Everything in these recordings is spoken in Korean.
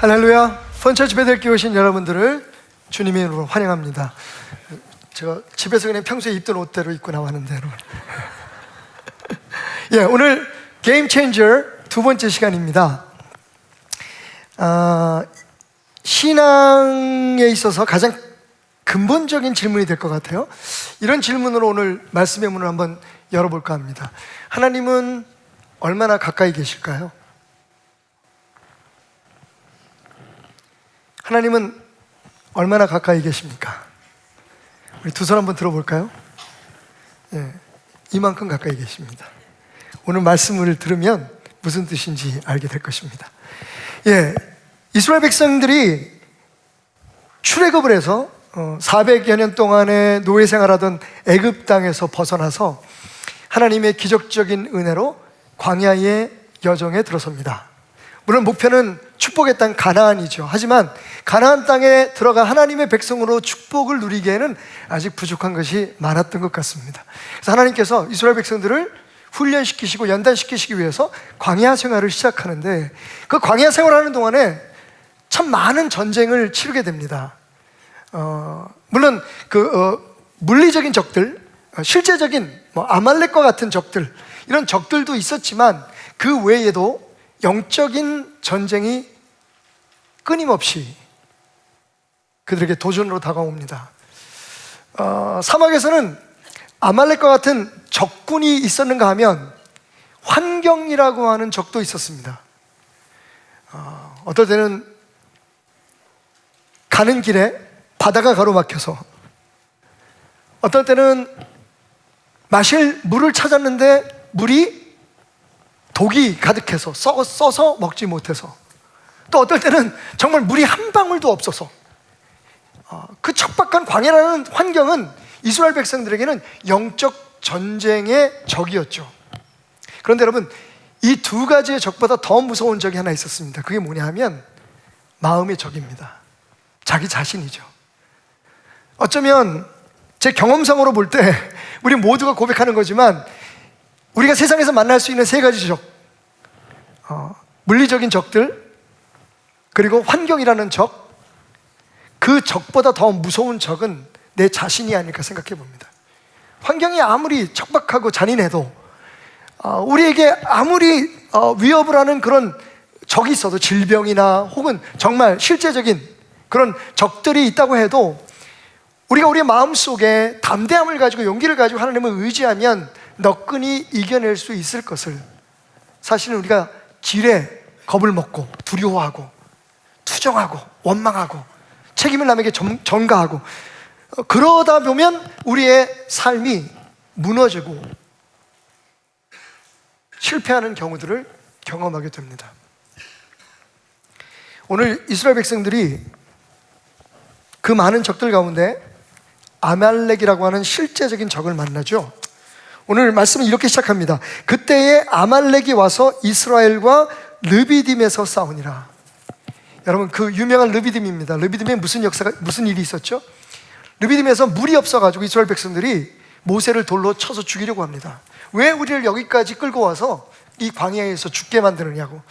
할렐루야. 펀처치 베델교회 오신 여러분들을 주님의 이름으로 환영합니다. 제가 집에서 그냥 평소에 입던 옷대로 입고 나왔는데 여러분. 예, 오늘 게임 체인저 두 번째 시간입니다. 신앙에 있어서 가장 근본적인 질문이 될 것 같아요. 이런 질문으로 오늘 말씀의 문을 한번 열어볼까 합니다. 하나님은 얼마나 가까이 계실까요? 하나님은 얼마나 가까이 계십니까? 우리 두 손 한번 들어볼까요? 예, 이만큼 가까이 계십니다. 오늘 말씀을 들으면 무슨 뜻인지 알게 될 것입니다. 예, 이스라엘 백성들이 출애굽을 해서 400여 년 동안의 노예 생활하던 애굽 땅에서 벗어나서 하나님의 기적적인 은혜로 광야의 여정에 들어섭니다. 물론 목표는 축복의 땅 가나안이죠. 하지만 가나안 땅에 들어가 하나님의 백성으로 축복을 누리기에는 아직 부족한 것이 많았던 것 같습니다. 그래서 하나님께서 이스라엘 백성들을 훈련시키시고 연단시키시기 위해서 광야 생활을 시작하는데, 그 광야 생활하는 동안에 참 많은 전쟁을 치르게 됩니다. 물론 물리적인 적들, 실제적인 아말렉과 같은 적들, 이런 적들도 있었지만 그 외에도 영적인 전쟁이 끊임없이 그들에게 도전으로 다가옵니다. 사막에서는 아말렉과 같은 적군이 있었는가 하면 환경이라고 하는 적도 있었습니다. 어떨 때는 가는 길에 바다가 가로막혀서, 어떨 때는 마실 물을 찾았는데 물이 독이 가득해서 써서 먹지 못해서, 또 어떨 때는 정말 물이 한 방울도 없어서, 그 척박한 광야라는 환경은 이스라엘 백성들에게는 영적 전쟁의 적이었죠. 그런데 여러분, 이 두 가지의 적보다 더 무서운 적이 하나 있었습니다. 그게 뭐냐 하면 마음의 적입니다. 자기 자신이죠. 어쩌면 제 경험상으로 볼 때 우리 모두가 고백하는 거지만, 우리가 세상에서 만날 수 있는 세 가지 적, 물리적인 적들, 그리고 환경이라는 적, 그 적보다 더 무서운 적은 내 자신이 아닐까 생각해 봅니다. 환경이 아무리 척박하고 잔인해도, 우리에게 아무리 위협을 하는 그런 적이 있어도, 질병이나 혹은 정말 실제적인 그런 적들이 있다고 해도, 우리가 우리의 마음속에 담대함을 가지고 용기를 가지고 하나님을 의지하면 너끈히 이겨낼 수 있을 것을, 사실은 우리가 지레 겁을 먹고 두려워하고 투정하고 원망하고 책임을 남에게 전가하고, 그러다 보면 우리의 삶이 무너지고 실패하는 경우들을 경험하게 됩니다. 오늘 이스라엘 백성들이 그 많은 적들 가운데 아말렉이라고 하는 실제적인 적을 만나죠. 오늘 말씀은 이렇게 시작합니다. 그때에 아말렉이 와서 이스라엘과 르비딤에서 싸우니라. 여러분, 그 유명한 르비딤입니다. 르비딤에 무슨 일이 있었죠? 르비딤에서 물이 없어가지고 이스라엘 백성들이 모세를 돌로 쳐서 죽이려고 합니다. 왜 우리를 여기까지 끌고 와서 이 광야에서 죽게 만드느냐고.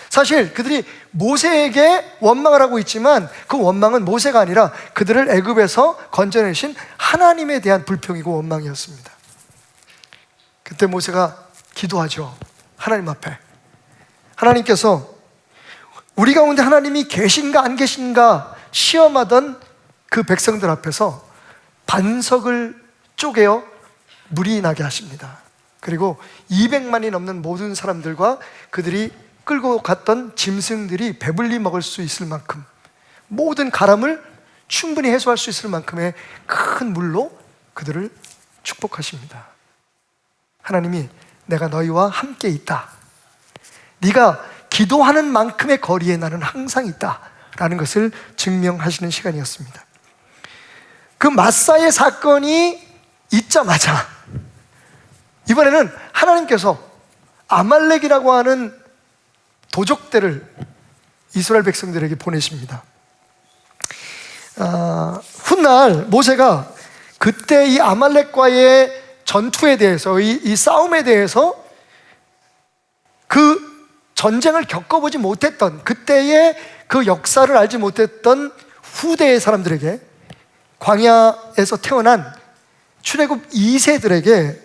사실 그들이 모세에게 원망을 하고 있지만, 그 원망은 모세가 아니라 그들을 애굽에서 건져내신 하나님에 대한 불평이고 원망이었습니다. 그때 모세가 기도하죠. 하나님 앞에. 하나님께서 우리 가운데 하나님이 계신가 안 계신가 시험하던 그 백성들 앞에서 반석을 쪼개어 물이 나게 하십니다. 그리고 200만이 넘는 모든 사람들과 그들이 끌고 갔던 짐승들이 배불리 먹을 수 있을 만큼, 모든 가람을 충분히 해소할 수 있을 만큼의 큰 물로 그들을 축복하십니다. 하나님이 내가 너희와 함께 있다, 네가 기도하는 만큼의 거리에 나는 항상 있다 라는 것을 증명하시는 시간이었습니다. 그 마사의 사건이 있자마자 이번에는 하나님께서 아말렉이라고 하는 도적들을 이스라엘 백성들에게 보내십니다. 훗날 모세가 그때 이 아말렉과의 전투에 대해서, 이 싸움에 대해서, 그 전쟁을 겪어보지 못했던 그때의 그 역사를 알지 못했던 후대의 사람들에게, 광야에서 태어난 출애굽 2세들에게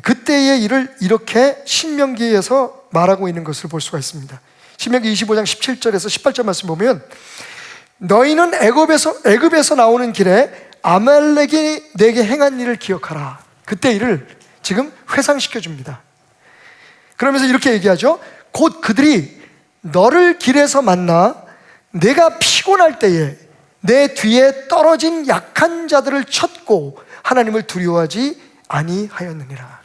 그때의 일을 이렇게 신명기에서 말하고 있는 것을 볼 수가 있습니다. 신명기 25장 17절에서 18절 말씀 보면, 너희는 애굽에서 나오는 길에 아말렉이 내게 행한 일을 기억하라. 그때 일을 지금 회상시켜 줍니다. 그러면서 이렇게 얘기하죠. 곧 그들이 너를 길에서 만나 내가 피곤할 때에 내 뒤에 떨어진 약한 자들을 쳤고 하나님을 두려워하지 아니하였느니라.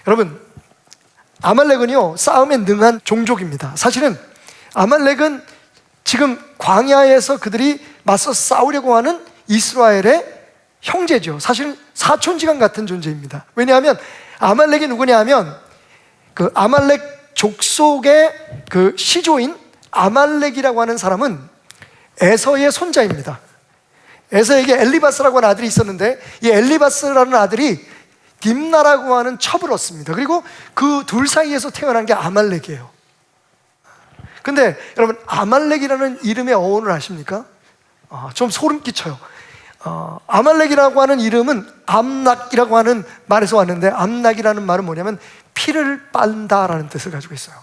여러분, 아말렉은요 싸움에 능한 종족입니다. 사실은 아말렉은 지금 광야에서 그들이 맞서 싸우려고 하는 이스라엘의 형제죠. 사실은 사촌지간 같은 존재입니다. 왜냐하면 아말렉이 누구냐 하면 그 아말렉 족속의 그 시조인 아말렉이라고 하는 사람은 에서의 손자입니다. 에서에게 엘리바스라고 하는 아들이 있었는데, 이 엘리바스라는 아들이 딥나라고 하는 첩을 얻습니다. 그리고 그 둘 사이에서 태어난 게 아말렉이에요. 근데 여러분, 아말렉이라는 이름의 어원을 아십니까? 좀 소름 끼쳐요. 아말렉이라고 하는 이름은 암낙이라고 하는 말에서 왔는데, 암낙이라는 말은 뭐냐면 피를 빤다라는 뜻을 가지고 있어요.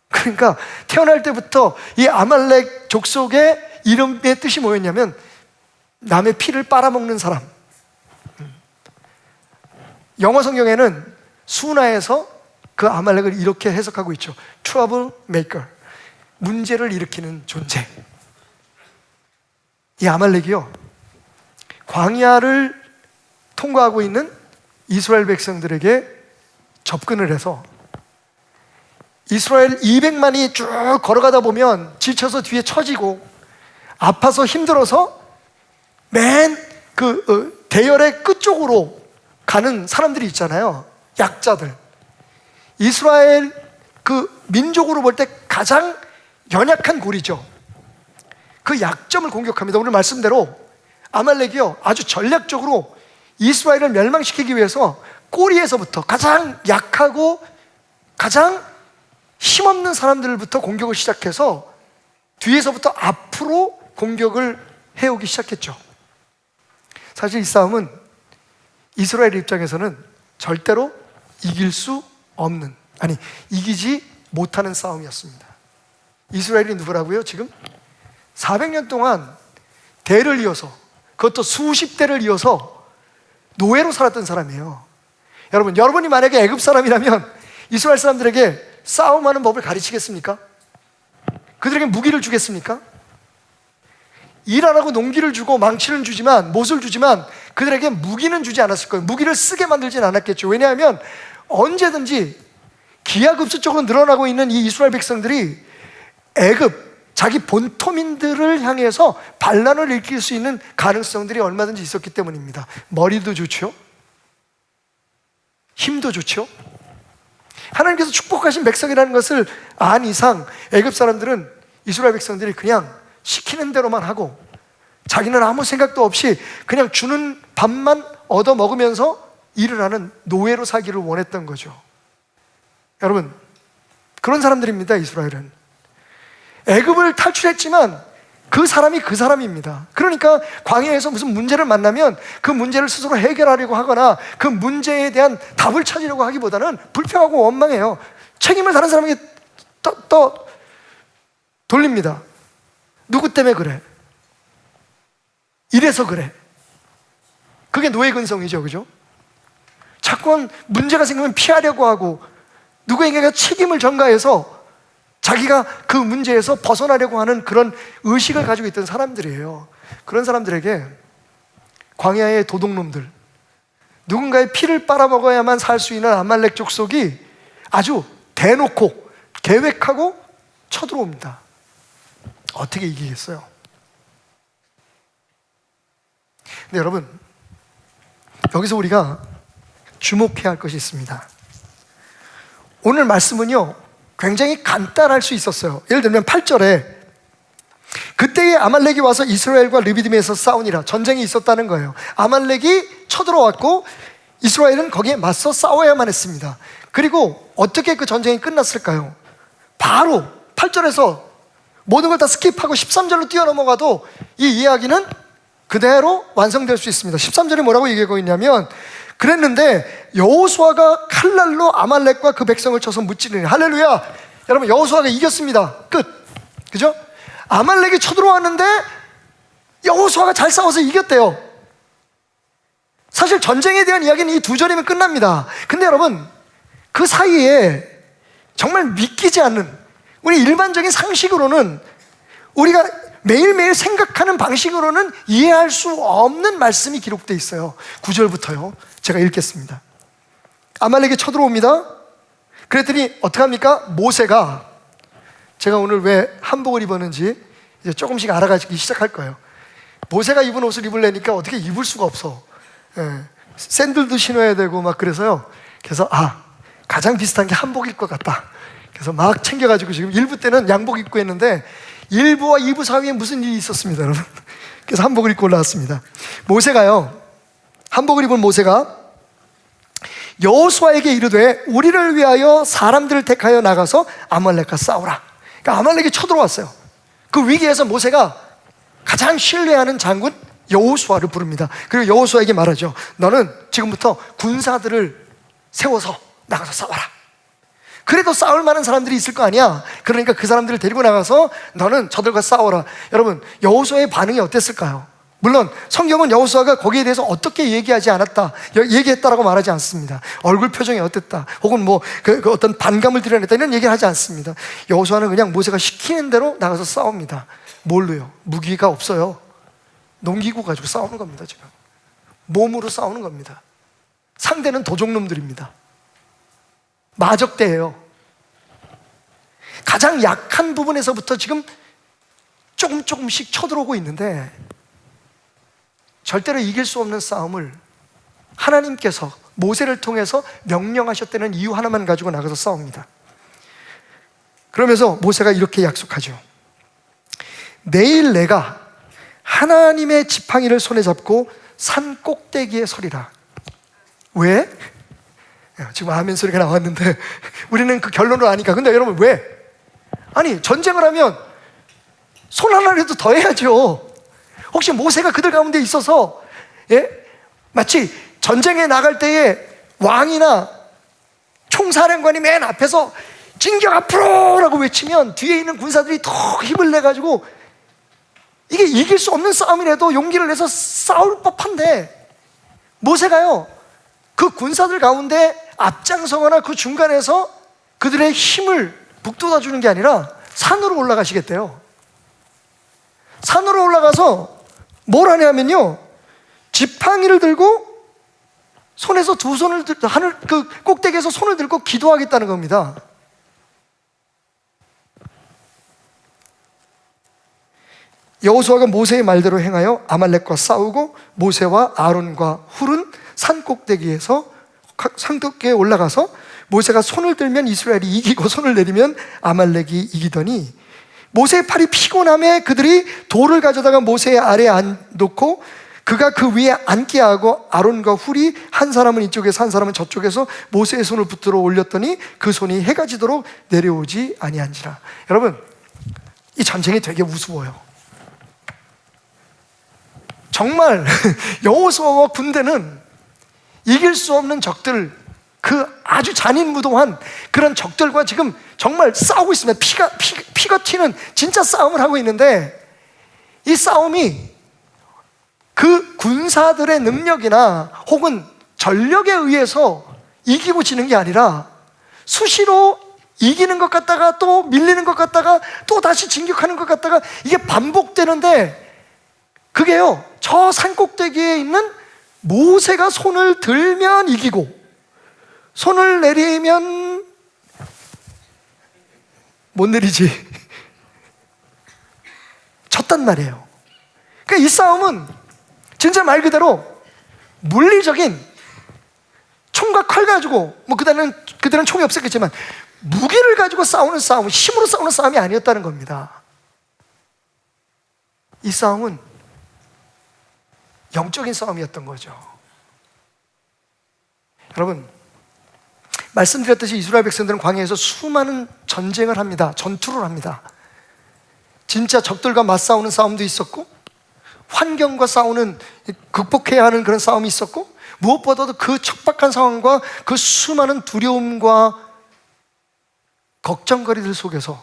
그러니까 태어날 때부터 이 아말렉 족속의 이름의 뜻이 뭐였냐면 남의 피를 빨아먹는 사람. 영어 성경에는 수나에서 그 아말렉을 이렇게 해석하고 있죠. Trouble maker, 문제를 일으키는 존재. 이 아말렉이요, 광야를 통과하고 있는 이스라엘 백성들에게 접근을 해서 이스라엘 200만이 쭉 걸어가다 보면 지쳐서 뒤에 처지고 아파서 힘들어서 맨 그 대열의 끝쪽으로 가는 사람들이 있잖아요. 약자들. 이스라엘 그 민족으로 볼 때 가장 연약한 고리죠. 그 약점을 공격합니다. 오늘 말씀대로 아말렉이요 아주 전략적으로 이스라엘을 멸망시키기 위해서 꼬리에서부터 가장 약하고 가장 힘없는 사람들부터 공격을 시작해서 뒤에서부터 앞으로 공격을 해오기 시작했죠. 사실 이 싸움은 이스라엘 입장에서는 절대로 이길 수 없는, 아니 이기지 못하는 싸움이었습니다. 이스라엘이 누구라고요? 지금 400년 동안 대를 이어서, 그것도 수십 대를 이어서 노예로 살았던 사람이에요. 여러분이 만약에 애굽 사람이라면 이스라엘 사람들에게 싸움하는 법을 가르치겠습니까? 그들에게 무기를 주겠습니까? 일하라고 농기를 주고 망치는 주지만, 못을 주지만 그들에게 무기는 주지 않았을 거예요. 무기를 쓰게 만들지는 않았겠죠. 왜냐하면 언제든지 기하급수적으로 늘어나고 있는 이 이스라엘 백성들이 애굽, 자기 본토민들을 향해서 반란을 일으킬 수 있는 가능성들이 얼마든지 있었기 때문입니다. 머리도 좋죠, 힘도 좋죠. 하나님께서 축복하신 백성이라는 것을 안 이상 애굽 사람들은 이스라엘 백성들이 그냥 시키는 대로만 하고 자기는 아무 생각도 없이 그냥 주는 밥만 얻어 먹으면서 일을 하는 노예로 살기를 원했던 거죠. 여러분, 그런 사람들입니다. 이스라엘은 애굽을 탈출했지만 그 사람이 그 사람입니다. 그러니까 광야에서 무슨 문제를 만나면 그 문제를 스스로 해결하려고 하거나 그 문제에 대한 답을 찾으려고 하기보다는 불평하고 원망해요. 책임을 다른 사람에게 돌립니다. 누구 때문에 그래? 이래서 그래. 그게 노예 근성이죠, 그죠? 자꾸 문제가 생기면 피하려고 하고 누구에게 책임을 전가해서 자기가 그 문제에서 벗어나려고 하는 그런 의식을 가지고 있던 사람들이에요. 그런 사람들에게 광야의 도둑놈들, 누군가의 피를 빨아먹어야만 살 수 있는 아말렉 족속이 아주 대놓고 계획하고 쳐들어옵니다. 어떻게 이기겠어요? 근데 여러분, 여기서 우리가 주목해야 할 것이 있습니다. 오늘 말씀은요 굉장히 간단할 수 있었어요. 예를 들면 8절에 그때에 아말렉이 와서 이스라엘과 르비딤에서 싸우니라, 전쟁이 있었다는 거예요. 아말렉이 쳐들어왔고 이스라엘은 거기에 맞서 싸워야만 했습니다. 그리고 어떻게 그 전쟁이 끝났을까요? 바로 8절에서 모든 걸 다 스킵하고 13절로 뛰어넘어가도 이 이야기는 그대로 완성될 수 있습니다. 13절에 뭐라고 얘기하고 있냐면, 그랬는데 여호수아가 칼날로 아말렉과 그 백성을 쳐서 무찌르니. 할렐루야. 여러분, 여호수아가 이겼습니다. 끝. 그죠? 아말렉이 쳐들어왔는데 여호수아가 잘 싸워서 이겼대요. 사실 전쟁에 대한 이야기는 이 2절이면 끝납니다. 근데 여러분, 그 사이에 정말 믿기지 않는, 우리 일반적인 상식으로는, 우리가 매일매일 생각하는 방식으로는 이해할 수 없는 말씀이 기록되어 있어요. 9절부터요. 제가 읽겠습니다. 아말렉이 쳐들어옵니다. 그랬더니 어떡합니까? 모세가, 제가 오늘 왜 한복을 입었는지 이제 조금씩 알아가기 시작할 거예요. 모세가 입은 옷을 입으려니까 어떻게 입을 수가 없어. 샌들도 신어야 되고 막 그래서요. 그래서 가장 비슷한 게 한복일 것 같다. 그래서 막 챙겨가지고 지금 1부 때는 양복 입고 했는데 1부와 2부 사이에 무슨 일이 있었습니다, 여러분. 그래서 한복을 입고 올라왔습니다. 모세가요, 한복을 입은 모세가 여호수아에게 이르되 우리를 위하여 사람들을 택하여 나가서 아말렉과 싸우라. 그러니까 아말렉이 쳐들어왔어요. 그 위기에서 모세가 가장 신뢰하는 장군 여호수아를 부릅니다. 그리고 여호수아에게 말하죠. 너는 지금부터 군사들을 세워서 나가서 싸워라. 그래도 싸울 만한 사람들이 있을 거 아니야. 그러니까 그 사람들을 데리고 나가서 너는 저들과 싸워라. 여러분, 여호수아의 반응이 어땠을까요? 물론 성경은 여호수아가 거기에 대해서 어떻게 얘기하지 않았다, 얘기했다라고 말하지 않습니다. 얼굴 표정이 어땠다, 혹은 뭐 그 어떤 반감을 드러냈다, 이런 얘기를 하지 않습니다. 여호수아는 그냥 모세가 시키는 대로 나가서 싸웁니다. 뭘로요? 무기가 없어요. 농기구 가지고 싸우는 겁니다. 지금 몸으로 싸우는 겁니다. 상대는 도적놈들입니다. 마적대예요. 가장 약한 부분에서부터 지금 조금씩 쳐들어오고 있는데, 절대로 이길 수 없는 싸움을 하나님께서 모세를 통해서 명령하셨다는 이유 하나만 가지고 나가서 싸웁니다. 그러면서 모세가 이렇게 약속하죠. 내일 내가 하나님의 지팡이를 손에 잡고 산 꼭대기에 서리라. 왜? 지금 아멘 소리가 나왔는데 우리는 그 결론을 아니까. 근데 여러분, 왜? 아니, 전쟁을 하면 손 하나라도 더 해야죠. 혹시 모세가 그들 가운데 있어서 마치 전쟁에 나갈 때에 왕이나 총사령관이 맨 앞에서 진격 앞으로 라고 외치면 뒤에 있는 군사들이 더 힘을 내가지고 이게 이길 수 없는 싸움이라도 용기를 내서 싸울 법한데, 모세가요 그 군사들 가운데 앞장서거나 그 중간에서 그들의 힘을 북돋아주는 게 아니라 산으로 올라가시겠대요. 산으로 올라가서 뭘 하냐면요, 지팡이를 들고 손에서 두 손을 하늘 그 꼭대기에서 손을 들고 기도하겠다는 겁니다. 여호수아가 모세의 말대로 행하여 아말렉과 싸우고 모세와 아론과 훌은 산 꼭대기에서 산꼭대기에 올라가서 모세가 손을 들면 이스라엘이 이기고 손을 내리면 아말렉이 이기더니, 모세의 팔이 피곤함에 그들이 돌을 가져다가 모세의 아래에 놓고 그가 그 위에 앉게 하고 아론과 훌이 한 사람은 이쪽에서 한 사람은 저쪽에서 모세의 손을 붙들어 올렸더니 그 손이 해가 지도록 내려오지 아니한지라. 여러분, 이 전쟁이 되게 우스워요. 정말 여호수아와 군대는 이길 수 없는 적들, 그 아주 잔인무도한 그런 적들과 지금 정말 싸우고 있습니다. 피가 튀는 진짜 싸움을 하고 있는데, 이 싸움이 그 군사들의 능력이나 혹은 전력에 의해서 이기고 지는 게 아니라 수시로 이기는 것 같다가 또 밀리는 것 같다가 또 다시 진격하는 것 같다가 이게 반복되는데, 그게요 저 산꼭대기에 있는 모세가 손을 들면 이기고 손을 내리면 못 내리지 졌단 말이에요. 그러니까 이 싸움은 진짜 말 그대로 물리적인 총과 칼 가지고, 뭐 그들은 총이 없었겠지만 무기를 가지고 싸우는 싸움, 힘으로 싸우는 싸움이 아니었다는 겁니다. 이 싸움은 영적인 싸움이었던 거죠. 여러분, 말씀드렸듯이 이스라엘 백성들은 광야에서 수많은 전쟁을 합니다. 전투를 합니다. 진짜 적들과 맞싸우는 싸움도 있었고, 환경과 싸우는, 극복해야 하는 그런 싸움이 있었고, 무엇보다도 그 척박한 상황과 그 수많은 두려움과 걱정거리들 속에서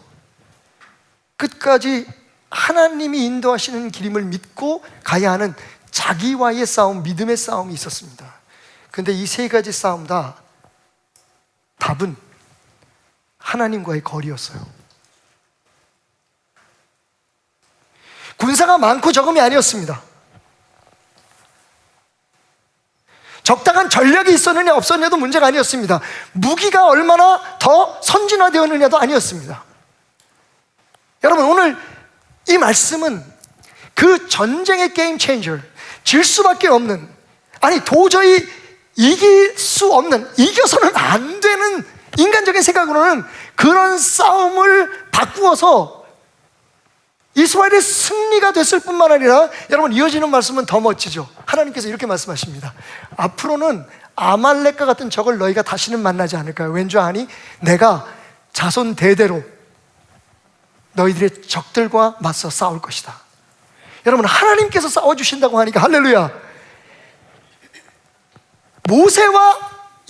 끝까지 하나님이 인도하시는 길임을 믿고 가야 하는 자기와의 싸움, 믿음의 싸움이 있었습니다. 근데 이 세 가지 싸움 다 답은 하나님과의 거리였어요. 군사가 많고 적음이 아니었습니다. 적당한 전력이 있었느냐 없었느냐도 문제가 아니었습니다. 무기가 얼마나 더 선진화되었느냐도 아니었습니다. 여러분, 오늘 이 말씀은 그 전쟁의 게임 체인저, 질 수밖에 없는, 아니 도저히 이길 수 없는, 이겨서는 안 되는, 인간적인 생각으로는 그런 싸움을 바꾸어서 이스라엘의 승리가 됐을 뿐만 아니라, 여러분 이어지는 말씀은 더 멋지죠. 하나님께서 이렇게 말씀하십니다. 앞으로는 아말렉과 같은 적을 너희가 다시는 만나지 않을 거야. 왠 줄 아니? 내가 자손 대대로 너희들의 적들과 맞서 싸울 것이다. 여러분, 하나님께서 싸워주신다고 하니까 할렐루야. 모세와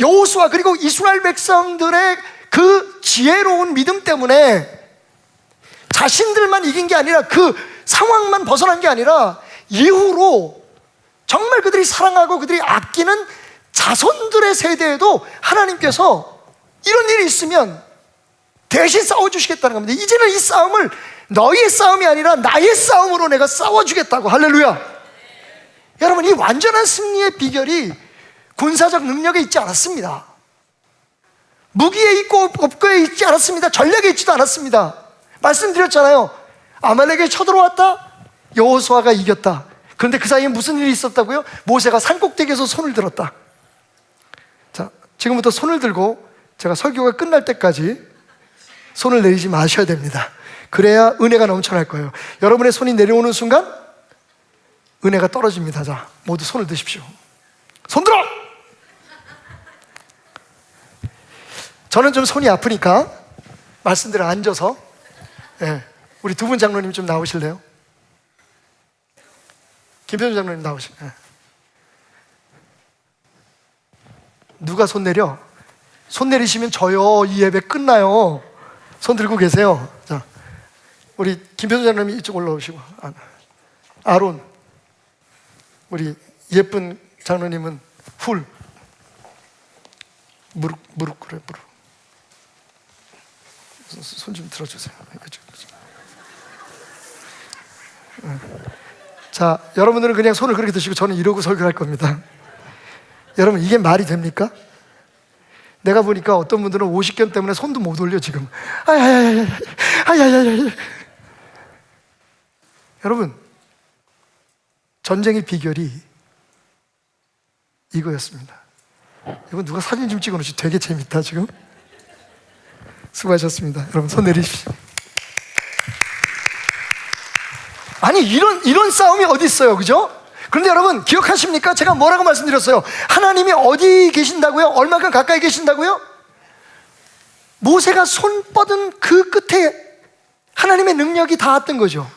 여호수아 그리고 이스라엘 백성들의 그 지혜로운 믿음 때문에 자신들만 이긴 게 아니라, 그 상황만 벗어난 게 아니라 이후로 정말 그들이 사랑하고 그들이 아끼는 자손들의 세대에도 하나님께서 이런 일이 있으면 대신 싸워주시겠다는 겁니다. 이제는 이 싸움을 너희의 싸움이 아니라 나의 싸움으로 내가 싸워주겠다고. 할렐루야. 여러분, 이 완전한 승리의 비결이 군사적 능력에 있지 않았습니다. 무기에 있고 없고에 있지 않았습니다. 전략에 있지도 않았습니다. 말씀드렸잖아요. 아말렉이 쳐들어왔다, 여호수아가 이겼다. 그런데 그 사이에 무슨 일이 있었다고요? 모세가 산꼭대기에서 손을 들었다. 자, 지금부터 손을 들고 제가 설교가 끝날 때까지 손을 내리지 마셔야 됩니다. 그래야 은혜가 넘쳐날 거예요. 여러분의 손이 내려오는 순간 은혜가 떨어집니다. 자, 모두 손을 드십시오. 손 들어! 저는 좀 손이 아프니까 말씀대로 앉아서, 우리 두 분 장로님 좀 나오실래요? 김현주 장로님 나오실래요? 누가 손 내려? 손 내리시면 저요, 이 예배 끝나요. 손 들고 계세요. 자, 우리 김현주 장로님 이쪽 올라오시고, 아론, 우리 예쁜 장로님은 훌, 무릎 그래, 무릎. 손 좀 들어주세요. 자, 여러분들은 그냥 손을 그렇게 드시고 저는 이러고 설교할 겁니다. 여러분, 이게 말이 됩니까? 내가 보니까 어떤 분들은 50견 때문에 손도 못 올려 지금. 아야야야야야야야야. 여러분, 전쟁의 비결이 이거였습니다. 이건 누가 사진 좀 찍어놓으시. 되게 재밌다 지금. 수고하셨습니다. 여러분, 손 내리십시오. 아니, 이런 싸움이 어디 있어요, 그죠? 그런데 여러분, 기억하십니까? 제가 뭐라고 말씀드렸어요? 하나님이 어디 계신다고요? 얼마큼 가까이 계신다고요? 모세가 손 뻗은 그 끝에 하나님의 능력이 닿았던 거죠.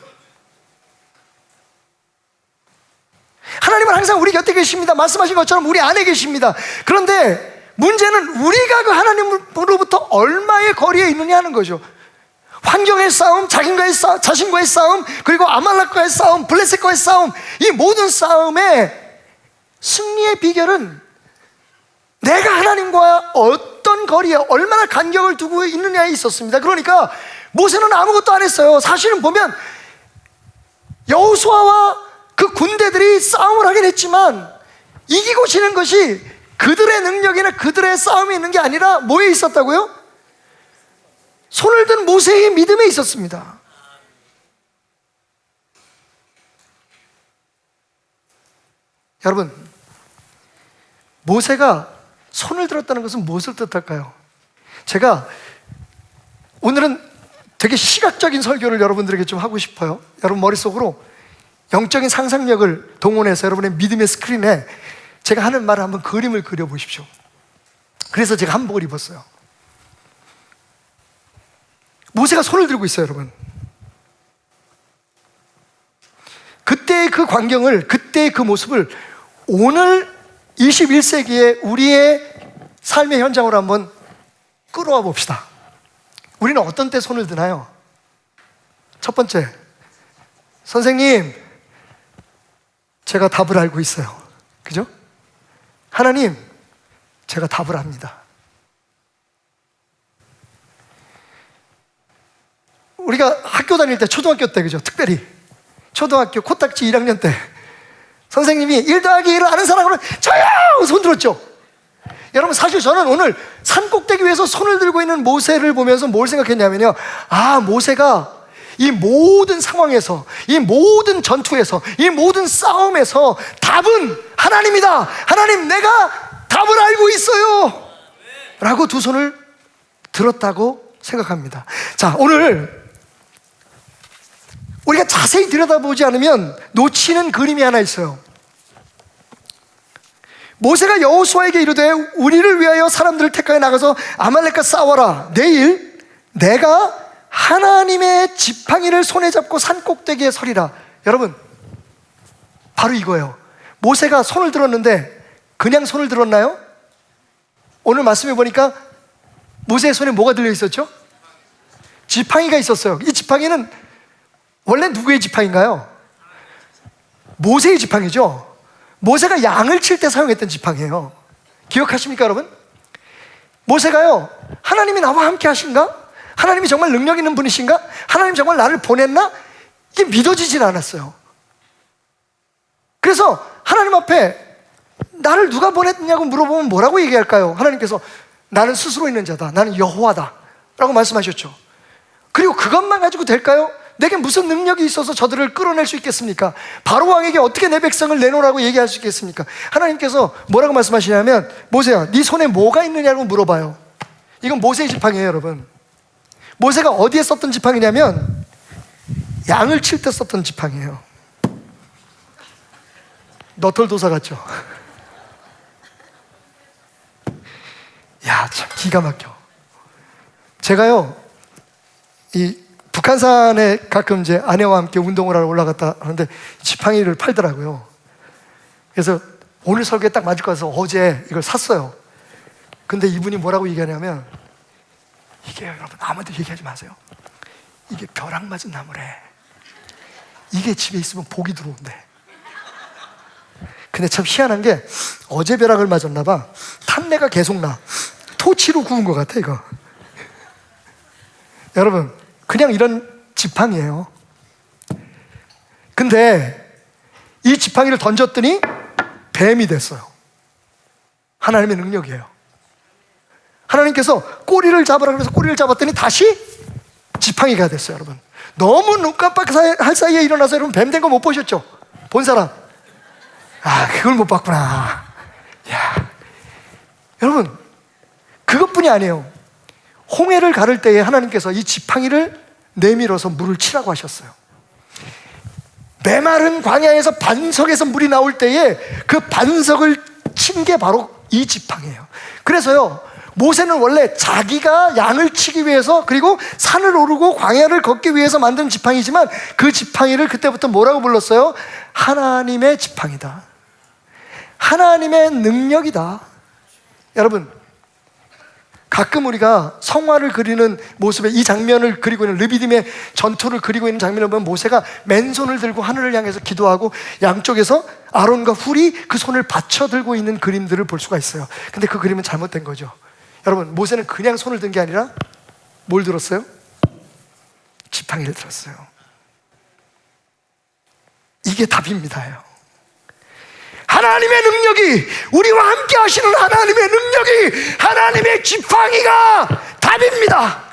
하나님은 항상 우리 곁에 계십니다. 말씀하신 것처럼 우리 안에 계십니다. 그런데 문제는 우리가 그 하나님으로부터 얼마의 거리에 있느냐 하는 거죠. 환경의 싸움, 자신과의 싸움, 그리고 아말렉과의 싸움, 블레셋과의 싸움, 이 모든 싸움의 승리의 비결은 내가 하나님과 어떤 거리에 얼마나 간격을 두고 있느냐에 있었습니다. 그러니까 모세는 아무것도 안 했어요. 사실은 보면 여호수아와 그 군대들이 싸움을 하긴 했지만 이기고 지는 것이 그들의 능력이나 그들의 싸움이 있는 게 아니라 뭐에 있었다고요? 손을 든 모세의 믿음에 있었습니다. 여러분, 모세가 손을 들었다는 것은 무엇을 뜻할까요? 제가 오늘은 되게 시각적인 설교를 여러분들에게 좀 하고 싶어요. 여러분 머릿속으로 영적인 상상력을 동원해서 여러분의 믿음의 스크린에 제가 하는 말을 한번 그림을 그려보십시오. 그래서 제가 한복을 입었어요. 모세가 손을 들고 있어요, 여러분. 그때의 그 광경을, 그때의 그 모습을 오늘 21세기에 우리의 삶의 현장으로 한번 끌어와 봅시다. 우리는 어떤 때 손을 드나요? 첫 번째, 선생님, 제가 답을 알고 있어요. 그죠? 하나님, 제가 답을 압니다. 우리가 학교 다닐 때, 초등학교 때, 그죠? 특별히 초등학교 코딱지 1학년 때 선생님이 1 더하기 1을 아는 사람으로 저요! 손 들었죠? 여러분, 사실 저는 오늘 산꼭대기 위에서 손을 들고 있는 모세를 보면서 뭘 생각했냐면요, 아, 모세가 이 모든 상황에서, 이 모든 전투에서, 이 모든 싸움에서 답은 하나님이다. 하나님, 내가 답을 알고 있어요 라고 두 손을 들었다고 생각합니다. 자, 오늘 우리가 자세히 들여다보지 않으면 놓치는 그림이 하나 있어요. 모세가 여호수아에게 이르되 우리를 위하여 사람들을 택하여 나가서 아말렉과 싸워라. 내일 내가 하나님의 지팡이를 손에 잡고 산꼭대기에 서리라. 여러분, 바로 이거예요. 모세가 손을 들었는데 그냥 손을 들었나요? 오늘 말씀해 보니까 모세의 손에 뭐가 들려 있었죠? 지팡이가 있었어요. 이 지팡이는 원래 누구의 지팡이인가요? 모세의 지팡이죠. 모세가 양을 칠 때 사용했던 지팡이에요. 기억하십니까, 여러분? 모세가요, 하나님이 나와 함께 하신가? 하나님이 정말 능력 있는 분이신가? 하나님 정말 나를 보냈나? 이게 믿어지진 않았어요. 그래서 하나님 앞에 나를 누가 보냈냐고 물어보면 뭐라고 얘기할까요? 하나님께서 나는 스스로 있는 자다, 나는 여호와다 라고 말씀하셨죠. 그리고 그것만 가지고 될까요? 내게 무슨 능력이 있어서 저들을 끌어낼 수 있겠습니까? 바로 왕에게 어떻게 내 백성을 내놓으라고 얘기할 수 있겠습니까? 하나님께서 뭐라고 말씀하시냐면, 모세야, 네 손에 뭐가 있느냐고 물어봐요. 이건 모세의 지팡이에요, 여러분. 모세가 어디에 썼던 지팡이냐면 양을 칠 때 썼던 지팡이에요. 너털도사 같죠? 야, 참 기가 막혀. 제가요, 이 북한산에 가끔 이제 아내와 함께 운동을 하러 올라갔다 하는데 지팡이를 팔더라고요. 그래서 오늘 설교에 딱 맞을 것 같아서 어제 이걸 샀어요. 근데 이분이 뭐라고 얘기하냐면, 이게 여러분 아무한테 얘기하지 마세요. 이게 벼락 맞은 나무래. 이게 집에 있으면 복이 들어온대. 근데 참 희한한 게 어제 벼락을 맞았나 봐. 탄내가 계속 나. 토치로 구운 것 같아 이거. 여러분, 그냥 이런 지팡이에요. 근데 이 지팡이를 던졌더니 뱀이 됐어요. 하나님의 능력이에요. 하나님께서 꼬리를 잡으라 그래서 꼬리를 잡았더니 다시 지팡이가 됐어요. 여러분, 너무 눈 깜빡할 사이에 일어나서 여러분 뱀 된 거 못 보셨죠? 본 사람? 아, 그걸 못 봤구나. 야, 여러분, 그것뿐이 아니에요. 홍해를 가를 때에 하나님께서 이 지팡이를 내밀어서 물을 치라고 하셨어요. 메마른 광야에서 반석에서 물이 나올 때에 그 반석을 친 게 바로 이 지팡이에요. 그래서요, 모세는 원래 자기가 양을 치기 위해서, 그리고 산을 오르고 광야를 걷기 위해서 만든 지팡이지만 그 지팡이를 그때부터 뭐라고 불렀어요? 하나님의 지팡이다, 하나님의 능력이다. 여러분, 가끔 우리가 성화를 그리는 모습에 이 장면을 그리고 있는, 르비딤의 전투를 그리고 있는 장면을 보면 모세가 맨손을 들고 하늘을 향해서 기도하고 양쪽에서 아론과 훌이 그 손을 받쳐 들고 있는 그림들을 볼 수가 있어요. 근데 그 그림은 잘못된 거죠. 여러분, 모세는 그냥 손을 든 게 아니라 뭘 들었어요? 지팡이를 들었어요. 이게 답입니다요. 하나님의 능력이, 우리와 함께 하시는 하나님의 능력이, 하나님의 지팡이가 답입니다.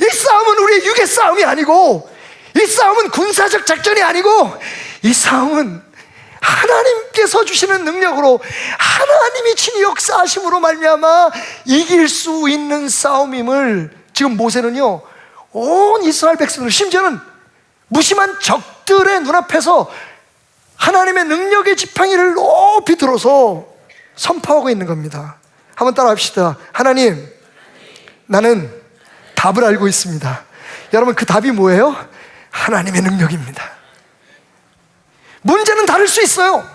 이 싸움은 우리의 육의 싸움이 아니고, 이 싸움은 군사적 작전이 아니고, 이 싸움은 하나님께서 주시는 능력으로, 하나님이 친히 역사하심으로 말미암아 이길 수 있는 싸움임을 지금 모세는요, 온 이스라엘 백성들, 심지어는 무심한 적들의 눈앞에서 하나님의 능력의 지팡이를 높이 들어서 선포하고 있는 겁니다. 한번 따라 합시다. 하나님, 나는 답을 알고 있습니다. 여러분, 그 답이 뭐예요? 하나님의 능력입니다. 문제는 다를 수 있어요.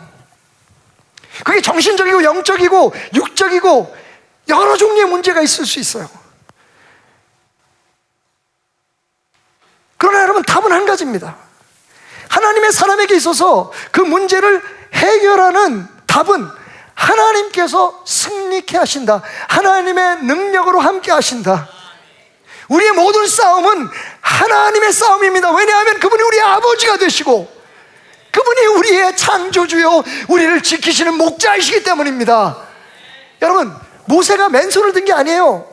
그게 정신적이고 영적이고 육적이고 여러 종류의 문제가 있을 수 있어요. 그러나 여러분, 답은 한 가지입니다. 하나님의 사람에게 있어서 그 문제를 해결하는 답은 하나님께서 승리케 하신다. 하나님의 능력으로 함께 하신다. 우리의 모든 싸움은 하나님의 싸움입니다. 왜냐하면 그분이 우리의 아버지가 되시고 그분이 우리의 창조주요 우리를 지키시는 목자이시기 때문입니다. 여러분, 모세가 맨손을 든 게 아니에요.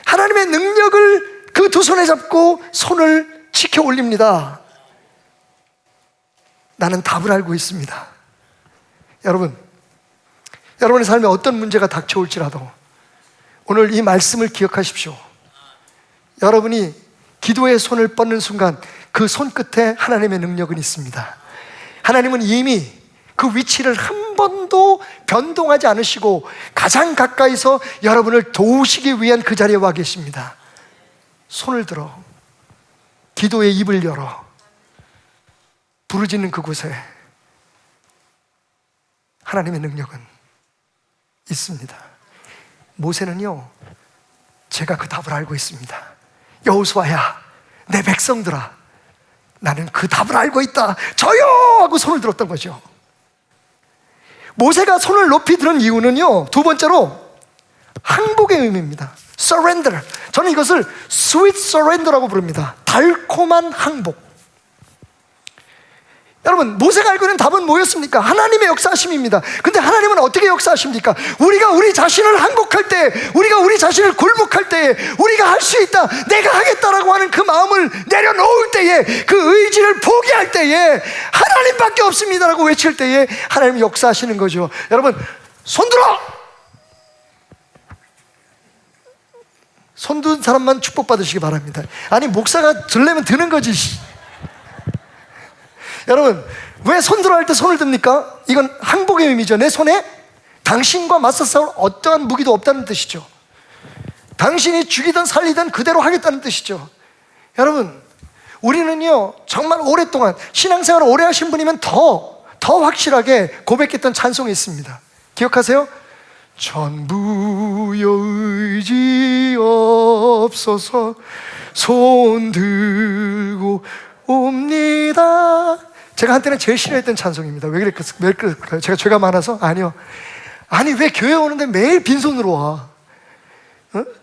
하나님의 능력을 그 두 손에 잡고 손을 지켜 올립니다. 나는 답을 알고 있습니다. 여러분, 여러분의 삶에 어떤 문제가 닥쳐올지라도 오늘 이 말씀을 기억하십시오. 여러분이 기도의 손을 뻗는 순간 그 손끝에 하나님의 능력은 있습니다. 하나님은 이미 그 위치를 한 번도 변동하지 않으시고 가장 가까이서 여러분을 도우시기 위한 그 자리에 와 계십니다. 손을 들어 기도의 입을 열어 부르짖는 그곳에 하나님의 능력은 있습니다. 모세는요, 제가 그 답을 알고 있습니다. 여호수아야, 내 백성들아, 나는 그 답을 알고 있다. 저요! 하고 손을 들었던 거죠. 모세가 손을 높이 들은 이유는요, 두 번째로 항복의 의미입니다. surrender. 저는 이것을 sweet surrender라고 부릅니다. 달콤한 항복. 여러분, 모세가 알고 있는 답은 뭐였습니까? 하나님의 역사하심입니다. 근데 하나님은 어떻게 역사하십니까? 우리가 우리 자신을 항복할 때, 우리가 우리 자신을 굴복할 때에, 우리가 할 수 있다, 내가 하겠다라고 하는 그 마음을 내려놓을 때에, 그 의지를 포기할 때에 하나님밖에 없습니다라고 외칠 때에 하나님이 역사하시는 거죠. 여러분, 손들어! 손든 사람만 축복받으시기 바랍니다. 아니, 목사가 들려면 드는 거지. 여러분, 왜 손들어 할 때 손을 듭니까? 이건 항복의 의미죠. 내 손에 당신과 맞서 싸울 어떠한 무기도 없다는 뜻이죠. 당신이 죽이든 살리든 그대로 하겠다는 뜻이죠. 여러분, 우리는요, 정말 오랫동안 신앙생활을 오래 하신 분이면 더 확실하게 고백했던 찬송이 있습니다. 기억하세요? 전부여 의지 없어서 손 들고 옵니다. 제가 한때는 제일 싫어했던 찬송입니다. 왜 그럴까요? 제가 죄가 많아서? 아니요. 아니, 왜 교회 오는데 매일 빈손으로 와?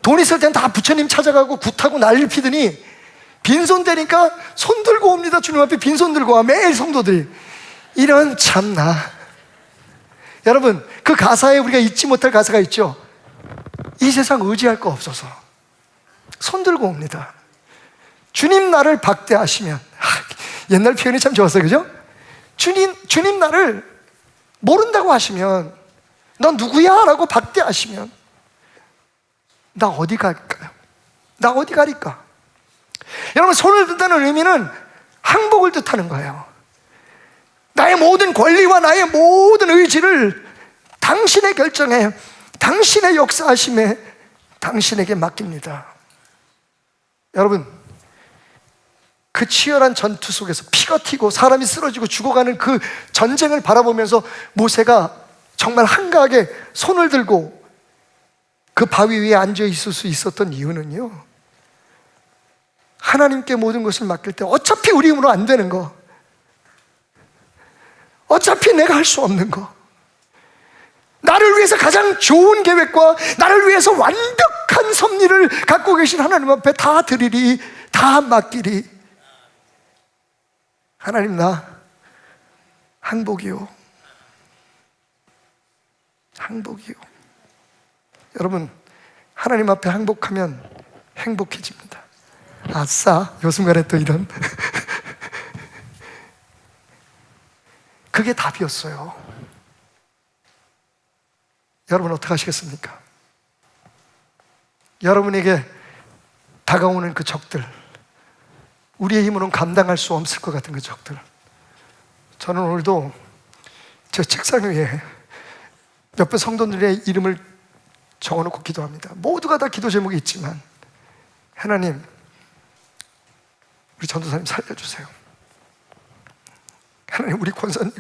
돈 있을 땐 다 부처님 찾아가고 굿하고 난리 피더니 빈손 되니까 손 들고 옵니다. 주님 앞에 빈손 들고 와. 매일 성도들이. 이런 참나. 여러분, 그 가사에 우리가 잊지 못할 가사가 있죠. 이 세상 의지할 거 없어서 손 들고 옵니다. 주님 나를 박대하시면, 옛날 표현이 참 좋았어요, 그죠? 주님 나를 모른다고 하시면, 너 누구야? 라고 박대하시면 나 어디 갈까요? 나 어디 가릴까? 여러분, 손을 든다는 의미는 항복을 뜻하는 거예요. 나의 모든 권리와 나의 모든 의지를 당신의 결정에, 당신의 역사하심에 당신에게 맡깁니다. 여러분, 그 치열한 전투 속에서 피가 튀고 사람이 쓰러지고 죽어가는 그 전쟁을 바라보면서 모세가 정말 한가하게 손을 들고 그 바위 위에 앉아 있을 수 있었던 이유는요, 하나님께 모든 것을 맡길 때 어차피 우리 힘으로 안 되는 거, 어차피 내가 할 수 없는 거, 나를 위해서 가장 좋은 계획과 나를 위해서 완벽한 섭리를 갖고 계신 하나님 앞에 다 드리리, 다 맡기리. 하나님, 나 항복이요, 항복이요. 여러분, 하나님 앞에 항복하면 행복해집니다. 아싸, 요 순간에 또 이런 그게 답이었어요. 여러분, 어떻게 하시겠습니까? 여러분에게 다가오는 그 적들, 우리의 힘으로는 감당할 수 없을 것 같은 그 적들, 저는 오늘도 제 책상 위에 몇몇 성도들의 이름을 적어놓고 기도합니다. 모두가 다 기도 제목이 있지만, 하나님, 우리 전도사님 살려주세요. 하나님, 우리 권사님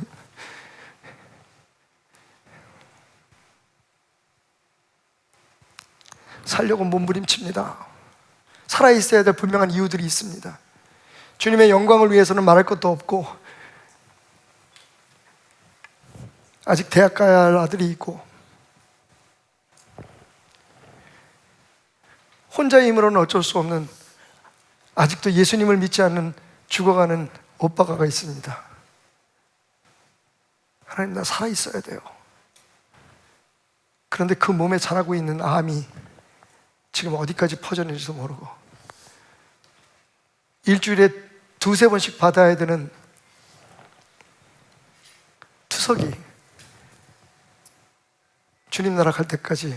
살려고 몸부림칩니다. 살아있어야 될 분명한 이유들이 있습니다. 주님의 영광을 위해서는 말할 것도 없고, 아직 대학 가야 할 아들이 있고, 혼자의 힘으로는 어쩔 수 없는, 아직도 예수님을 믿지 않는 죽어가는 오빠가 있습니다. 하나님, 나 살아있어야 돼요. 그런데 그 몸에 자라고 있는 암이 지금 어디까지 퍼졌는지도 모르고, 일주일에 2-3번씩 받아야 되는 투석이 주님 나라 갈 때까지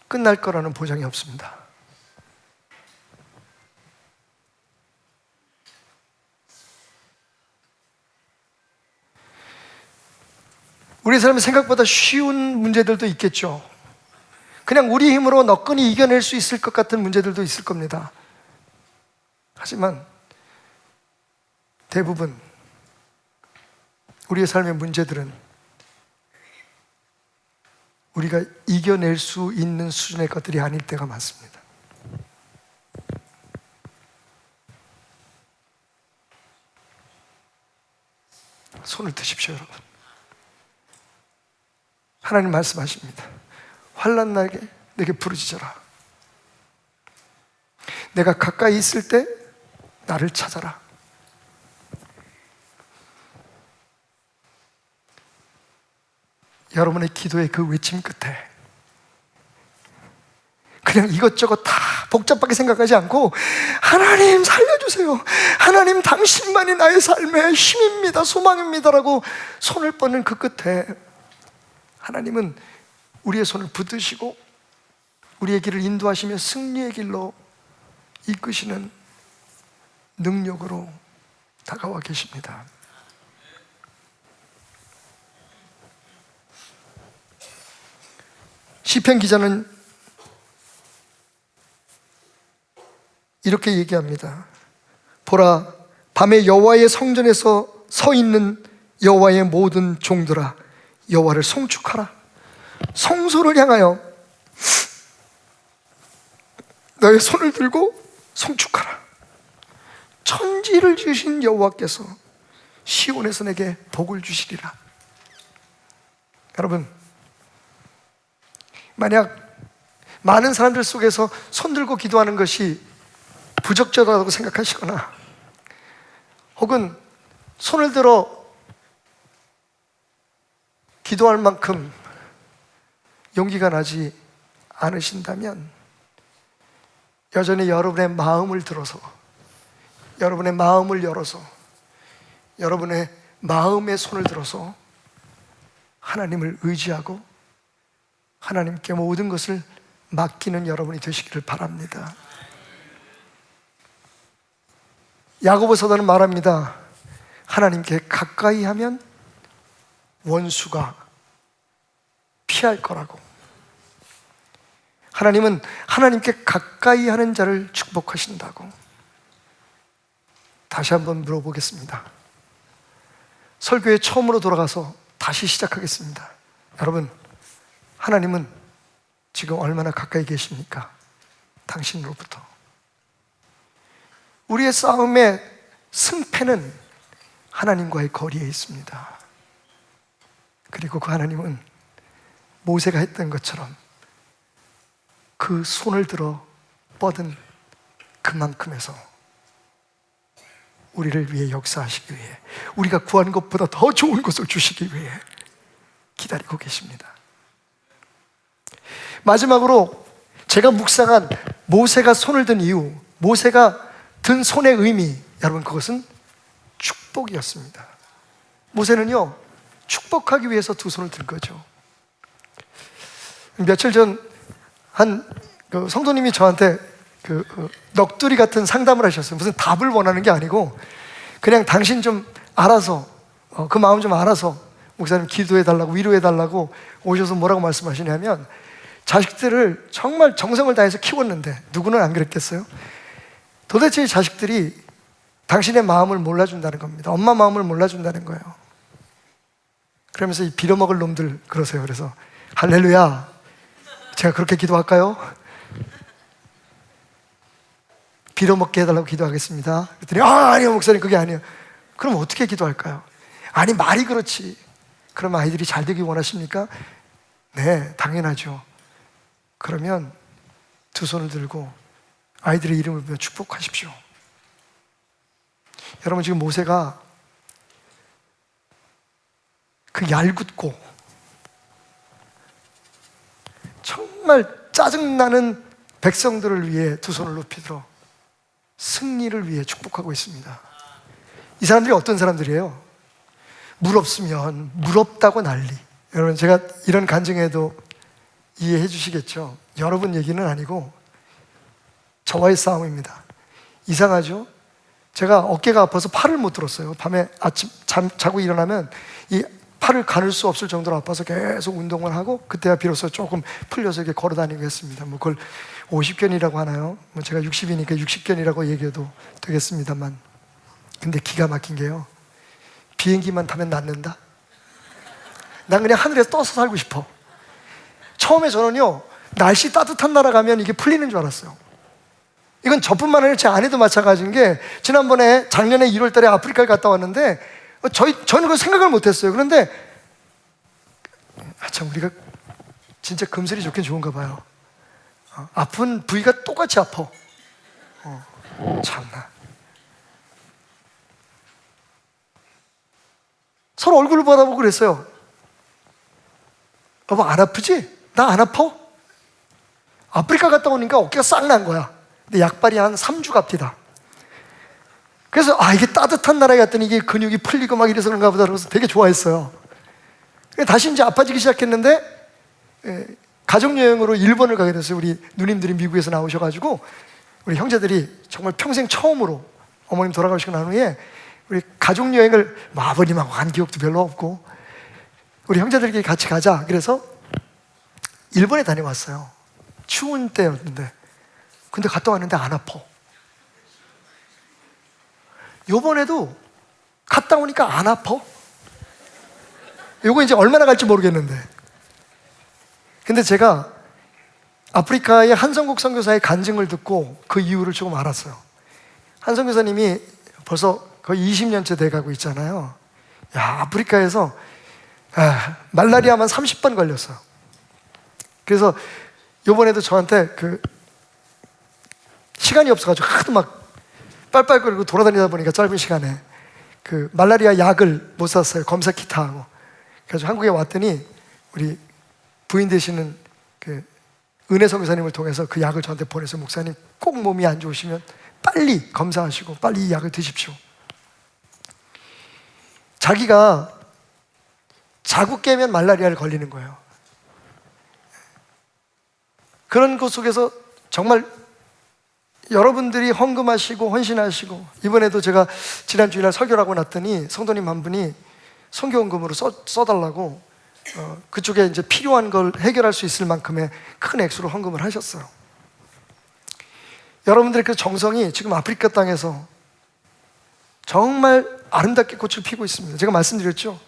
끝날 거라는 보장이 없습니다. 우리 삶의 생각보다 쉬운 문제들도 있겠죠. 그냥 우리 힘으로 너끈히 이겨낼 수 있을 것 같은 문제들도 있을 겁니다. 하지만 대부분 우리의 삶의 문제들은 우리가 이겨낼 수 있는 수준의 것들이 아닐 때가 많습니다. 손을 드십시오, 여러분. 하나님 말씀하십니다. 환난 날에 내게 부르짖어라. 내가 가까이 있을 때 나를 찾아라. 여러분의 기도의 그 외침 끝에 그냥 이것저것 다 복잡하게 생각하지 않고, 하나님 살려주세요, 하나님 당신만이 나의 삶의 힘입니다, 소망입니다라고 손을 뻗는 그 끝에 하나님은 우리의 손을 붙드시고 우리의 길을 인도하시며 승리의 길로 이끄시는 능력으로 다가와 계십니다. 시편 기자는 이렇게 얘기합니다. 보라, 밤에 여호와의 성전에서 서 있는 여호와의 모든 종들아, 여호와를 송축하라. 성소를 향하여 너의 손을 들고 송축하라. 천지를 지으신 여호와께서 시온에서 내게 복을 주시리라. 여러분, 만약 많은 사람들 속에서 손 들고 기도하는 것이 부적절하다고 생각하시거나, 혹은 손을 들어 기도할 만큼 용기가 나지 않으신다면, 여전히 여러분의 마음을 들어서, 여러분의 마음을 열어서, 여러분의 마음의 손을 들어서 하나님을 의지하고 하나님께 모든 것을 맡기는 여러분이 되시기를 바랍니다. 야고보 사도는 말합니다. 하나님께 가까이 하면 원수가 피할 거라고. 하나님은 하나님께 가까이 하는 자를 축복하신다고. 다시 한번 물어보겠습니다. 설교에 처음으로 돌아가서 다시 시작하겠습니다. 여러분, 하나님은 지금 얼마나 가까이 계십니까? 당신으로부터. 우리의 싸움의 승패는 하나님과의 거리에 있습니다. 그리고 그 하나님은 모세가 했던 것처럼 그 손을 들어 뻗은 그만큼에서 우리를 위해 역사하시기 위해, 우리가 구하는 것보다 더 좋은 것을 주시기 위해 기다리고 계십니다. 마지막으로 제가 묵상한 모세가 손을 든 이유, 모세가 든 손의 의미, 여러분, 그것은 축복이었습니다. 모세는요, 축복하기 위해서 두 손을 든 거죠. 며칠 전 한 성도님이 저한테 넋두리 같은 상담을 하셨어요. 무슨 답을 원하는 게 아니고, 그냥 당신 좀 알아서, 그 마음 좀 알아서 목사님 기도해달라고, 위로해달라고 오셔서 뭐라고 말씀하시냐면, 자식들을 정말 정성을 다해서 키웠는데, 누구는 안 그랬겠어요? 도대체 이 자식들이 당신의 마음을 몰라준다는 겁니다. 엄마 마음을 몰라준다는 거예요. 그러면서 이 빌어먹을 놈들 그러세요. 그래서 할렐루야, 제가 그렇게 기도할까요? 빌어먹게 해달라고 기도하겠습니다. 그랬더니 아니요 목사님, 그게 아니에요. 그럼 어떻게 기도할까요? 아니, 말이 그렇지. 그럼 아이들이 잘 되기 원하십니까? 네, 당연하죠. 그러면 두 손을 들고 아이들의 이름을 부르며 축복하십시오. 여러분, 지금 모세가 그 얄궂고 정말 짜증나는 백성들을 위해 두 손을 높이 들어 승리를 위해 축복하고 있습니다. 이 사람들이 어떤 사람들이에요? 물 없으면 물 없다고 난리. 여러분, 제가 이런 간증에도 이해해 주시겠죠? 여러분 얘기는 아니고 저와의 싸움입니다. 이상하죠? 제가 어깨가 아파서 팔을 못 들었어요. 밤에 아침 자고 일어나면 이 팔을 가눌 수 없을 정도로 아파서 계속 운동을 하고, 그때야 비로소 조금 풀려서 이렇게 걸어 다니고 했습니다. 뭐 그걸 50견이라고 하나요? 뭐 제가 60이니까 60견이라고 얘기해도 되겠습니다만, 근데 기가 막힌 게요, 비행기만 타면 낫는다? 난 그냥 하늘에서 떠서 살고 싶어. 처음에 저는요, 날씨 따뜻한 나라 가면 이게 풀리는 줄 알았어요. 이건 저뿐만 아니라 제 아내도 마찬가지인 게, 지난번에 작년에 1월 달에 아프리카를 갔다 왔는데 저는 그걸 생각을 못했어요. 그런데 참 우리가 진짜 금슬이 좋긴 좋은가 봐요. 아픈 부위가 똑같이 아파. 참나. 서로 얼굴을 받아보고 그랬어요. 여보, 안 아프지? 나 안 아파? 아프리카 갔다 오니까 어깨가 싹 난 거야. 근데 약발이 한 3주 갑디다. 그래서 이게 따뜻한 나라에 갔더니 이게 근육이 풀리고 막 이래서 그런가 보다 그래서 되게 좋아했어요. 다시 이제 아파지기 시작했는데, 가족여행으로 일본을 가게 됐어요. 우리 누님들이 미국에서 나오셔가지고 우리 형제들이 정말 평생 처음으로 어머님 돌아가시고 난 후에 우리 가족여행을, 아버님하고 간 기억도 별로 없고 우리 형제들끼리 같이 가자. 그래서 일본에 다녀왔어요. 추운 때였는데. 근데 갔다 왔는데 안 아파. 요번에도 갔다 오니까 안 아파. 요거 이제 얼마나 갈지 모르겠는데. 근데 제가 아프리카의 한성국 선교사의 간증을 듣고 그 이유를 조금 알았어요. 한 선교사님이 벌써 거의 20년째 돼가고 있잖아요. 야, 아프리카에서 말라리아만 30번 걸렸어요. 그래서 요번에도 저한테 시간이 없어가지고 하도 막 빨빨거리고 돌아다니다 보니까 짧은 시간에 말라리아 약을 못 샀어요. 검사 키트하고. 그래서 한국에 왔더니 우리 부인 되시는 은혜 선교사님을 통해서 그 약을 저한테 보내서, 목사님 꼭 몸이 안 좋으시면 빨리 검사하시고 빨리 이 약을 드십시오. 자기가 자고 깨면 말라리아를 걸리는 거예요. 그런 것 속에서 정말 여러분들이 헌금하시고 헌신하시고, 이번에도 제가 지난 주일날 설교를 하고 났더니 성도님 한 분이 선교헌금으로 써달라고 그쪽에 이제 필요한 걸 해결할 수 있을 만큼의 큰 액수로 헌금을 하셨어요. 여러분들의 그 정성이 지금 아프리카 땅에서 정말 아름답게 꽃을 피고 있습니다. 제가 말씀드렸죠.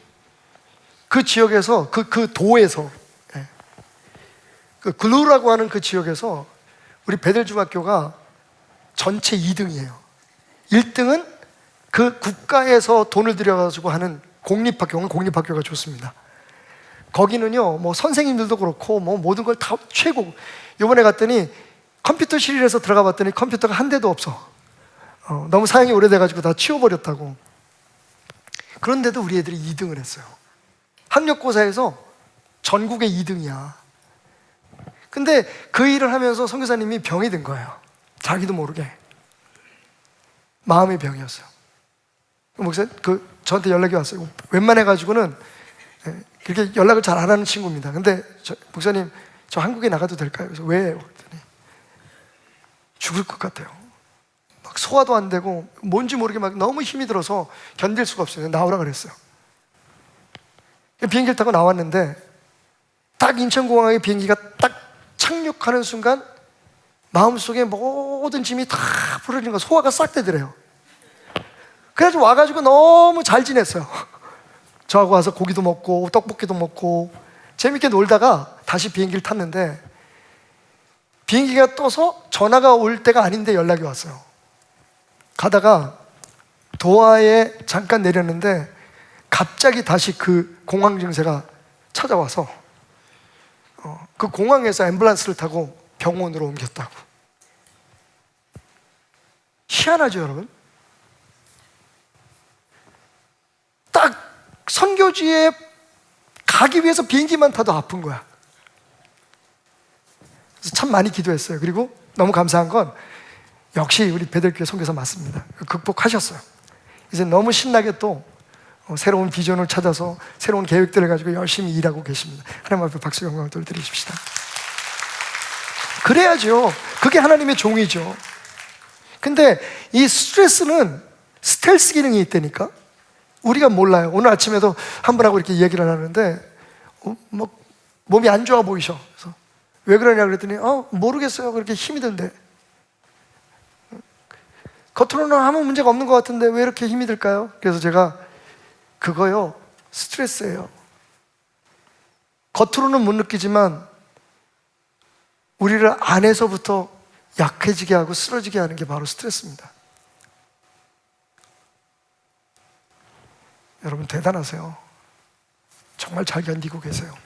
그 지역에서 그 도에서 그 글루라고 하는 그 지역에서 우리 베델중학교가 전체 2등이에요. 1등은 그 국가에서 돈을 들여가지고 하는 공립학교는 공립학교가 좋습니다. 거기는요, 뭐 선생님들도 그렇고 뭐 모든 걸 다 최고. 이번에 갔더니 컴퓨터실에서 들어가 봤더니 컴퓨터가 한 대도 없어. 너무 사용이 오래돼가지고 다 치워버렸다고. 그런데도 우리 애들이 2등을 했어요. 학력고사에서 전국에 2등이야. 근데 그 일을 하면서 선교사님이 병이 든 거예요. 자기도 모르게. 마음의 병이었어요. 목사님, 저한테 연락이 왔어요. 웬만해가지고는 그렇게 연락을 잘 안 하는 친구입니다. 근데 목사님, 저 한국에 나가도 될까요? 그래서 왜? 그랬더니 죽을 것 같아요. 막 소화도 안 되고 뭔지 모르게 막 너무 힘이 들어서 견딜 수가 없어요. 나오라 그랬어요. 비행기를 타고 나왔는데 딱 인천공항에 비행기가 딱 착륙하는 순간 마음속에 모든 짐이 다 풀어진 거, 소화가 싹 되더래요. 그래서 와가지고 너무 잘 지냈어요. 저하고 와서 고기도 먹고 떡볶이도 먹고 재밌게 놀다가 다시 비행기를 탔는데, 비행기가 떠서 전화가 올 때가 아닌데 연락이 왔어요. 가다가 도하에 잠깐 내렸는데 갑자기 다시 그 공황 증세가 찾아와서 그 공항에서 앰뷸런스를 타고 병원으로 옮겼다고. 희한하죠, 여러분? 딱 선교지에 가기 위해서 비행기만 타도 아픈 거야. 그래서 참 많이 기도했어요. 그리고 너무 감사한 건 역시 우리 베델교회 선교사 맞습니다. 극복하셨어요. 이제 너무 신나게 또 새로운 비전을 찾아서 새로운 계획들을 가지고 열심히 일하고 계십니다. 하나님 앞에 박수 영광을 돌려드리십시다. 그래야죠. 그게 하나님의 종이죠. 근데 이 스트레스는 스텔스 기능이 있다니까. 우리가 몰라요. 오늘 아침에도 한 분하고 이렇게 얘기를 하는데 몸이 안 좋아 보이셔. 그래서 왜 그러냐 그랬더니 모르겠어요. 그렇게 힘이 든대. 겉으로는 아무 문제가 없는 것 같은데 왜 이렇게 힘이 들까요? 그래서 제가 그거요, 스트레스예요. 겉으로는 못 느끼지만 우리를 안에서부터 약해지게 하고 쓰러지게 하는 게 바로 스트레스입니다. 여러분 대단하세요. 정말 잘 견디고 계세요.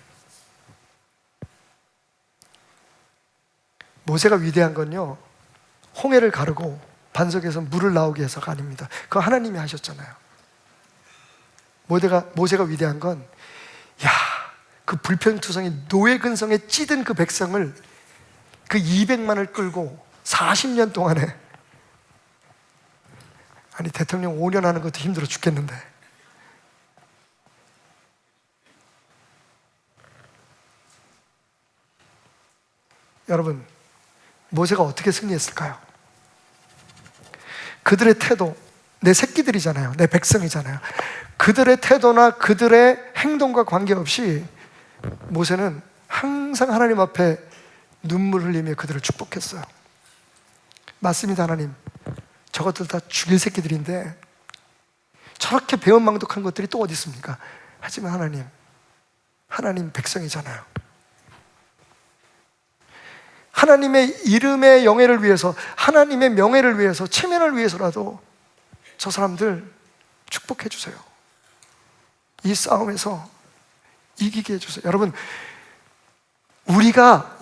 모세가 위대한 건요, 홍해를 가르고 반석에서 물을 나오게 해서가 아닙니다. 그거 하나님이 하셨잖아요. 모세가 위대한 건, 그 불평투성이 노예근성에 찌든 그 백성을, 그 200만을 끌고 40년 동안에, 아니 대통령 5년 하는 것도 힘들어 죽겠는데, 여러분 모세가 어떻게 승리했을까요? 그들의 태도, 내 새끼들이잖아요. 내 백성이잖아요. 그들의 태도나 그들의 행동과 관계없이 모세는 항상 하나님 앞에 눈물 흘리며 그들을 축복했어요. 맞습니다. 하나님, 저것들 다 죽일 새끼들인데 저렇게 배은망덕한 것들이 또 어디 있습니까? 하지만 하나님 백성이잖아요. 하나님의 이름의 영예를 위해서, 하나님의 명예를 위해서, 체면을 위해서라도 저 사람들 축복해 주세요. 이 싸움에서 이기게 해주세요. 여러분, 우리가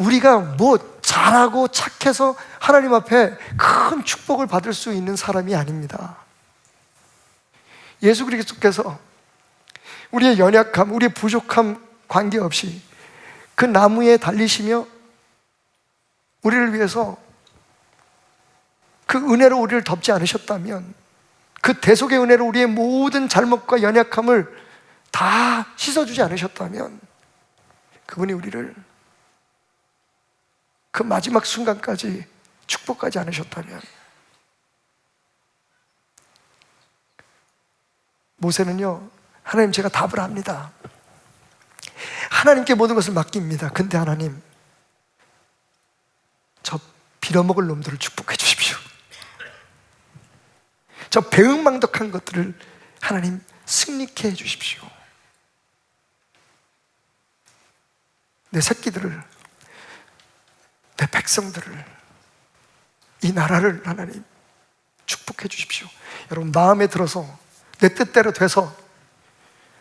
뭐 잘하고 착해서 하나님 앞에 큰 축복을 받을 수 있는 사람이 아닙니다. 예수 그리스도께서 우리의 연약함, 우리의 부족함 관계없이 그 나무에 달리시며 우리를 위해서 그 은혜로 우리를 덮지 않으셨다면, 그 대속의 은혜로 우리의 모든 잘못과 연약함을 다 씻어주지 않으셨다면, 그분이 우리를 그 마지막 순간까지 축복하지 않으셨다면, 모세는요, 하나님 제가 답을 합니다. 하나님께 모든 것을 맡깁니다. 근데 하나님, 저 빌어먹을 놈들을 축복해 주십시오. 저 배은망덕한 것들을 하나님 승리케 해 주십시오. 내 새끼들을, 내 백성들을, 이 나라를 하나님 축복해 주십시오. 여러분 마음에 들어서 내 뜻대로 돼서,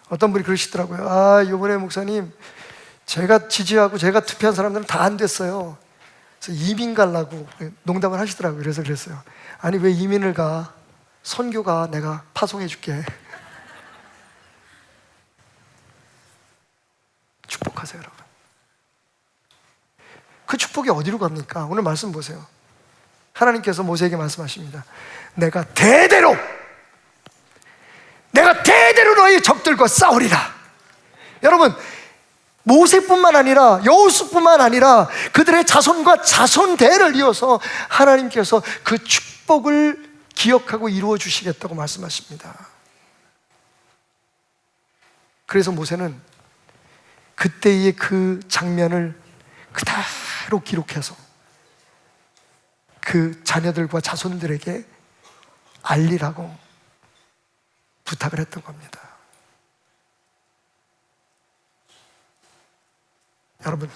어떤 분이 그러시더라고요. 이번에 목사님, 제가 지지하고 제가 투표한 사람들은 다 안 됐어요. 그래서 이민 가려고 농담을 하시더라고요. 그래서 그랬어요. 아니 왜 이민을 가? 선교가 내가 파송해 줄게. 축복하세요, 여러분. 그 축복이 어디로 갑니까? 오늘 말씀 보세요. 하나님께서 모세에게 말씀하십니다. 내가 대대로 너희 적들과 싸우리라. 여러분, 모세뿐만 아니라 여호수뿐만 아니라 그들의 자손과 자손대를 이어서 하나님께서 그 축복을 기억하고 이루어 주시겠다고 말씀하십니다. 그래서 모세는 그때의 그 장면을 그대로 기록해서 그 자녀들과 자손들에게 알리라고 부탁을 했던 겁니다. 여러분,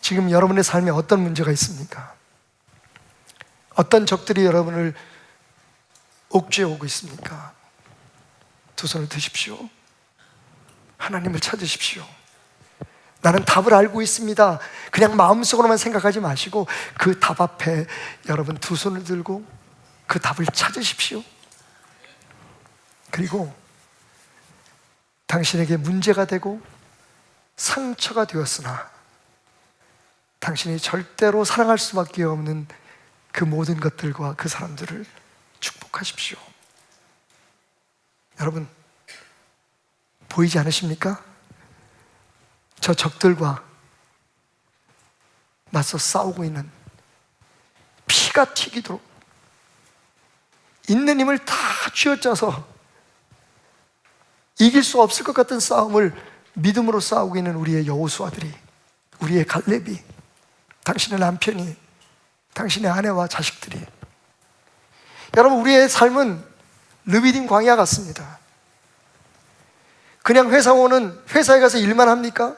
지금 여러분의 삶에 어떤 문제가 있습니까? 어떤 적들이 여러분을 옥죄어 오고 있습니까? 두 손을 드십시오. 하나님을 찾으십시오. 나는 답을 알고 있습니다. 그냥 마음속으로만 생각하지 마시고 그 답 앞에 여러분 두 손을 들고 그 답을 찾으십시오. 그리고 당신에게 문제가 되고 상처가 되었으나 당신이 절대로 사랑할 수밖에 없는 그 모든 것들과 그 사람들을 축복하십시오. 여러분, 보이지 않으십니까? 저 적들과 맞서 싸우고 있는 피가 튀기도록 있는 힘을 다 쥐어짜서 이길 수 없을 것 같은 싸움을 믿음으로 싸우고 있는 우리의 여호수아들이, 우리의 갈렙이, 당신의 남편이, 당신의 아내와 자식들이. 여러분, 우리의 삶은 르비딤 광야 같습니다. 그냥 회사원은 회사에 가서 일만 합니까?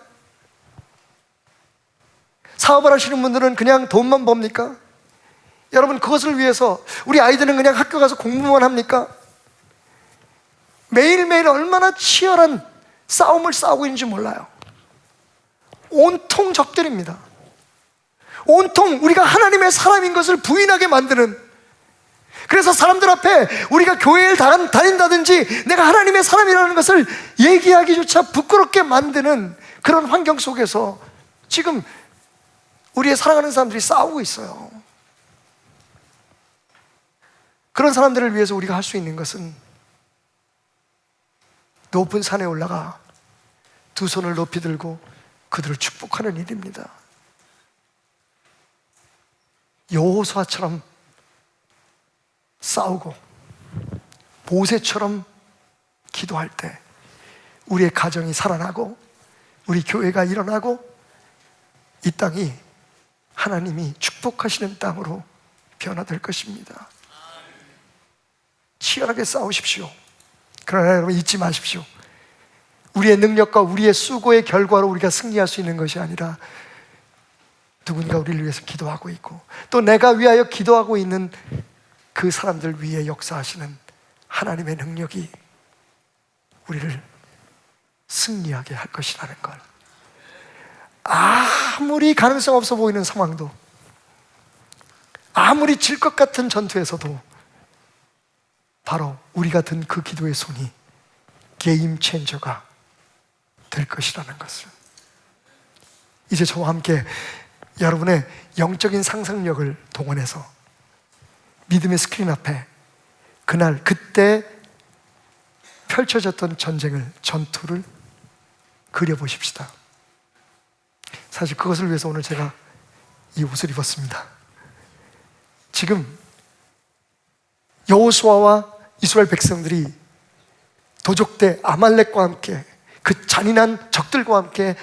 사업을 하시는 분들은 그냥 돈만 법니까? 여러분, 그것을 위해서 우리 아이들은 그냥 학교 가서 공부만 합니까? 매일매일 얼마나 치열한 싸움을 싸우고 있는지 몰라요. 온통 적들입니다. 온통 우리가 하나님의 사람인 것을 부인하게 만드는, 그래서 사람들 앞에 우리가 교회를 다닌다든지 내가 하나님의 사람이라는 것을 얘기하기조차 부끄럽게 만드는 그런 환경 속에서 지금 우리의 사랑하는 사람들이 싸우고 있어요. 그런 사람들을 위해서 우리가 할 수 있는 것은 높은 산에 올라가 두 손을 높이 들고 그들을 축복하는 일입니다. 여호수아처럼 싸우고 모세처럼 기도할 때 우리의 가정이 살아나고 우리 교회가 일어나고 이 땅이 하나님이 축복하시는 땅으로 변화될 것입니다. 치열하게 싸우십시오. 그러나 여러분, 잊지 마십시오. 우리의 능력과 우리의 수고의 결과로 우리가 승리할 수 있는 것이 아니라 누군가 우리를 위해서 기도하고 있고 또 내가 위하여 기도하고 있는 그 사람들 위에 역사하시는 하나님의 능력이 우리를 승리하게 할 것이라는 걸, 아무리 가능성 없어 보이는 상황도, 아무리 질 것 같은 전투에서도 바로 우리가 든 그 기도의 손이 게임 체인저가 될 것이라는 것을, 이제 저와 함께 여러분의 영적인 상상력을 동원해서 믿음의 스크린 앞에 그날 그때 펼쳐졌던 전투를 그려보십시다. 사실 그것을 위해서 오늘 제가 이 옷을 입었습니다. 지금 여호수아와 이스라엘 백성들이 도적대 아말렉과 함께 그 잔인한 적들과 함께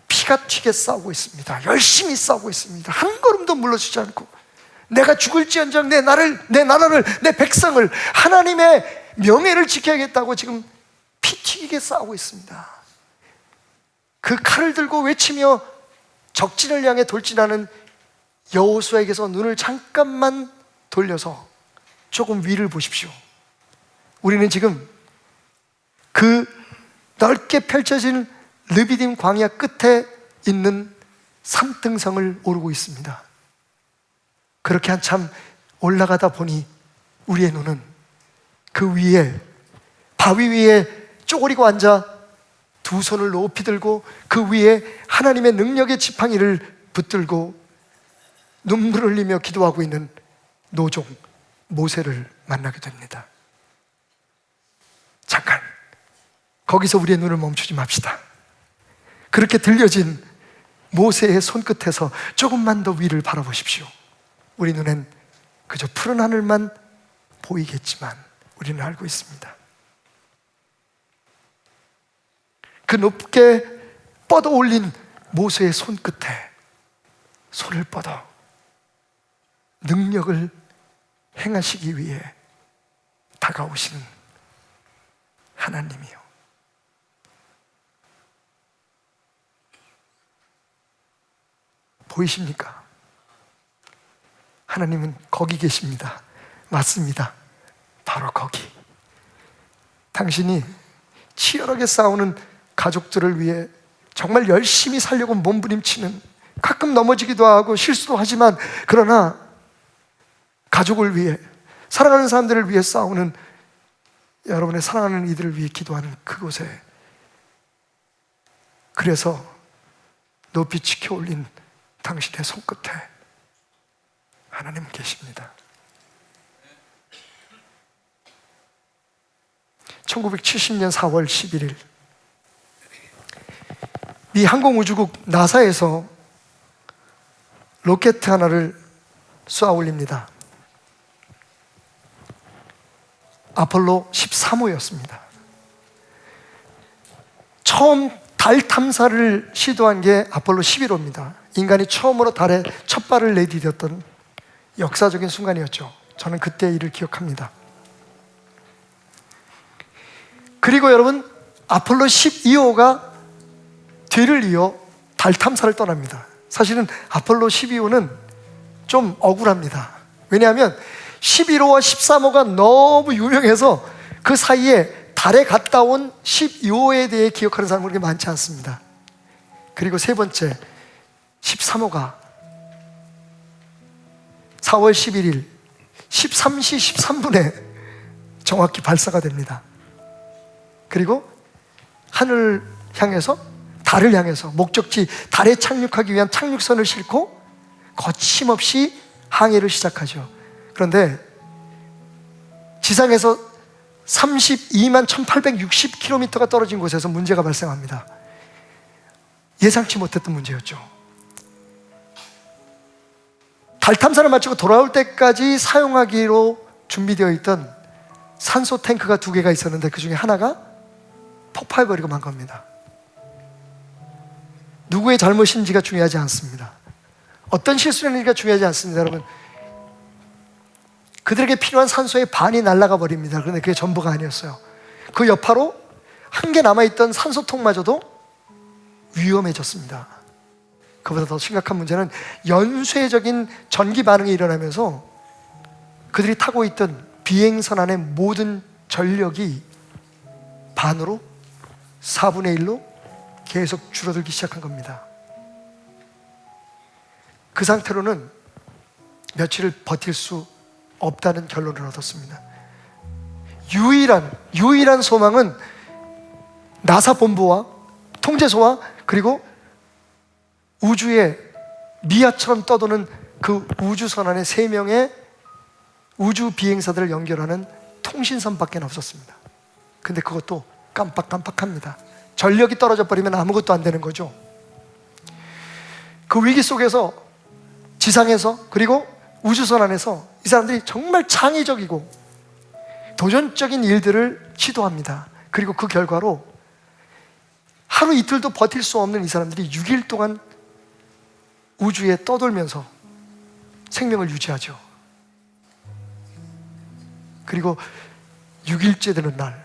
피가 튀게 싸우고 있습니다. 열심히 싸우고 있습니다. 한 걸음도 물러서지 않고 내가 죽을지언정 내 나라를, 내 백성을, 하나님의 명예를 지켜야겠다고 지금 피 튀기게 싸우고 있습니다. 그 칼을 들고 외치며 적진을 향해 돌진하는 여호수아에게서 눈을 잠깐만 돌려서 조금 위를 보십시오. 우리는 지금 그 넓게 펼쳐진 르비딤 광야 끝에 있는 산등성을 오르고 있습니다. 그렇게 한참 올라가다 보니 우리의 눈은 그 위에, 바위 위에 쪼그리고 앉아 두 손을 높이 들고 그 위에 하나님의 능력의 지팡이를 붙들고 눈물을 흘리며 기도하고 있는 노종 모세를 만나게 됩니다. 잠깐 거기서 우리의 눈을 멈추지 맙시다. 그렇게 들려진 모세의 손끝에서 조금만 더 위를 바라보십시오. 우리 눈엔 그저 푸른 하늘만 보이겠지만 우리는 알고 있습니다. 그 높게 뻗어 올린 모세의 손끝에 손을 뻗어 능력을 행하시기 위해 다가오시는 하나님이요. 보이십니까? 하나님은 거기 계십니다. 맞습니다. 바로 거기. 당신이 치열하게 싸우는 가족들을 위해 정말 열심히 살려고 몸부림치는, 가끔 넘어지기도 하고 실수도 하지만, 그러나 가족을 위해, 사랑하는 사람들을 위해 싸우는 여러분의 사랑하는 이들을 위해 기도하는 그곳에, 그래서 높이 지켜 올린 당신의 손끝에 하나님은 계십니다. 1970년 4월 11일 미 항공우주국 나사에서 로켓 하나를 쏘아 올립니다. 아폴로 13호였습니다. 처음 달 탐사를 시도한 게 아폴로 11호입니다. 인간이 처음으로 달에 첫 발을 내디뎠던 역사적인 순간이었죠. 저는 그때 일을 기억합니다. 그리고 여러분, 아폴로 12호가 뒤를 이어 달 탐사를 떠납니다. 사실은 아폴로 12호는 좀 억울합니다. 왜냐하면 11호와 13호가 너무 유명해서 그 사이에 달에 갔다 온 12호에 대해 기억하는 사람은 그렇게 많지 않습니다. 그리고 세 번째, 13호가 4월 11일 13시 13분에 정확히 발사가 됩니다. 그리고 하늘을 향해서, 달을 향해서, 목적지 달에 착륙하기 위한 착륙선을 싣고 거침없이 항해를 시작하죠. 그런데 지상에서 32만 1860km가 떨어진 곳에서 문제가 발생합니다. 예상치 못했던 문제였죠. 달 탐사를 마치고 돌아올 때까지 사용하기로 준비되어 있던 산소 탱크가 2개가 있었는데 그 중에 하나가 폭파해버리고 만 겁니다. 누구의 잘못인지가 중요하지 않습니다. 어떤 실수를 했는지가 중요하지 않습니다. 여러분, 그들에게 필요한 산소의 반이 날아가 버립니다. 그런데 그게 전부가 아니었어요. 그 여파로 한 개 남아있던 산소통마저도 위험해졌습니다. 그보다 더 심각한 문제는 연쇄적인 전기 반응이 일어나면서 그들이 타고 있던 비행선 안의 모든 전력이 반으로 4분의 1로 계속 줄어들기 시작한 겁니다. 그 상태로는 며칠을 버틸 수 없다는 결론을 얻었습니다. 유일한 소망은 나사 본부와 통제소와 그리고 우주에 미아처럼 떠도는 그 우주선 안에 3명의 우주 비행사들을 연결하는 통신선밖에 없었습니다. 근데 그것도 깜빡깜빡합니다. 전력이 떨어져 버리면 아무것도 안 되는 거죠. 그 위기 속에서 지상에서 그리고 우주선 안에서 이 사람들이 정말 창의적이고 도전적인 일들을 시도합니다. 그리고 그 결과로 하루 이틀도 버틸 수 없는 이 사람들이 6일 동안 우주에 떠돌면서 생명을 유지하죠. 그리고 6일째 되는 날,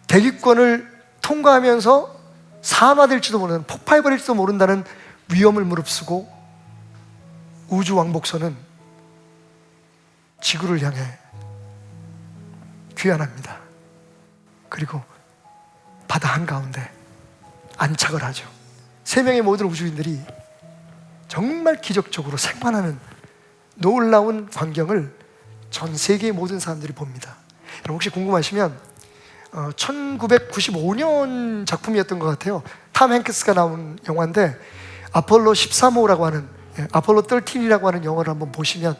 대기권을 통과하면서 사마될지도 모르는, 폭파해버릴지도 모른다는 위험을 무릅쓰고 우주 왕복선은 지구를 향해 귀환합니다. 그리고 바다 한가운데 안착을 하죠. 3명의 모든 우주인들이 정말 기적적으로 생還하는 놀라운 광경을 전 세계의 모든 사람들이 봅니다. 여러분 혹시 궁금하시면 1995년 작품이었던 것 같아요. 탐 행크스가 나온 영화인데 아폴로 13호라고 하는, 아폴로 13이라고 하는 영화를 한번 보시면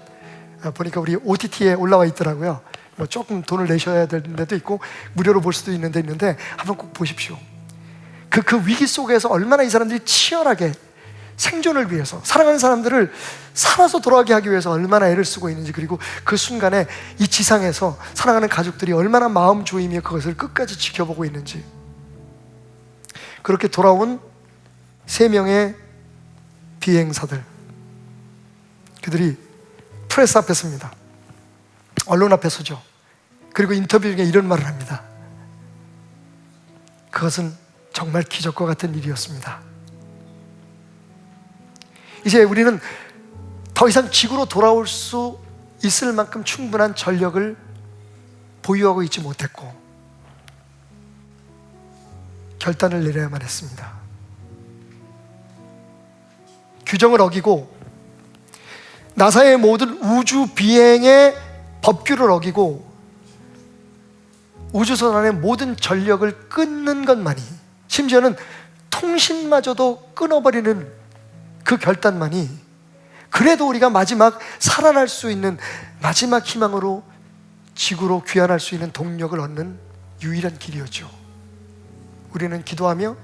보니까 우리 OTT에 올라와 있더라고요. 뭐 조금 돈을 내셔야 될 데도 있고 무료로 볼 수도 있는 데 있는데 한번 꼭 보십시오. 그 위기 속에서 얼마나 이 사람들이 치열하게 생존을 위해서, 사랑하는 사람들을 살아서 돌아가게 하기 위해서 얼마나 애를 쓰고 있는지, 그리고 그 순간에 이 지상에서 사랑하는 가족들이 얼마나 마음 조이며 그것을 끝까지 지켜보고 있는지. 그렇게 돌아온 3명의 비행사들, 그들이 프레스 앞에 섭니다. 언론 앞에 서죠. 그리고 인터뷰 중에 이런 말을 합니다. 그것은 정말 기적과 같은 일이었습니다. 이제 우리는 더 이상 지구로 돌아올 수 있을 만큼 충분한 전력을 보유하고 있지 못했고 결단을 내려야만 했습니다. 규정을 어기고 나사의 모든 우주 비행의 법규를 어기고 우주선 안의 모든 전력을 끊는 것만이, 심지어는 통신마저도 끊어버리는 그 결단만이 그래도 우리가 마지막 살아날 수 있는 마지막 희망으로 지구로 귀환할 수 있는 동력을 얻는 유일한 길이었죠. 우리는 기도하며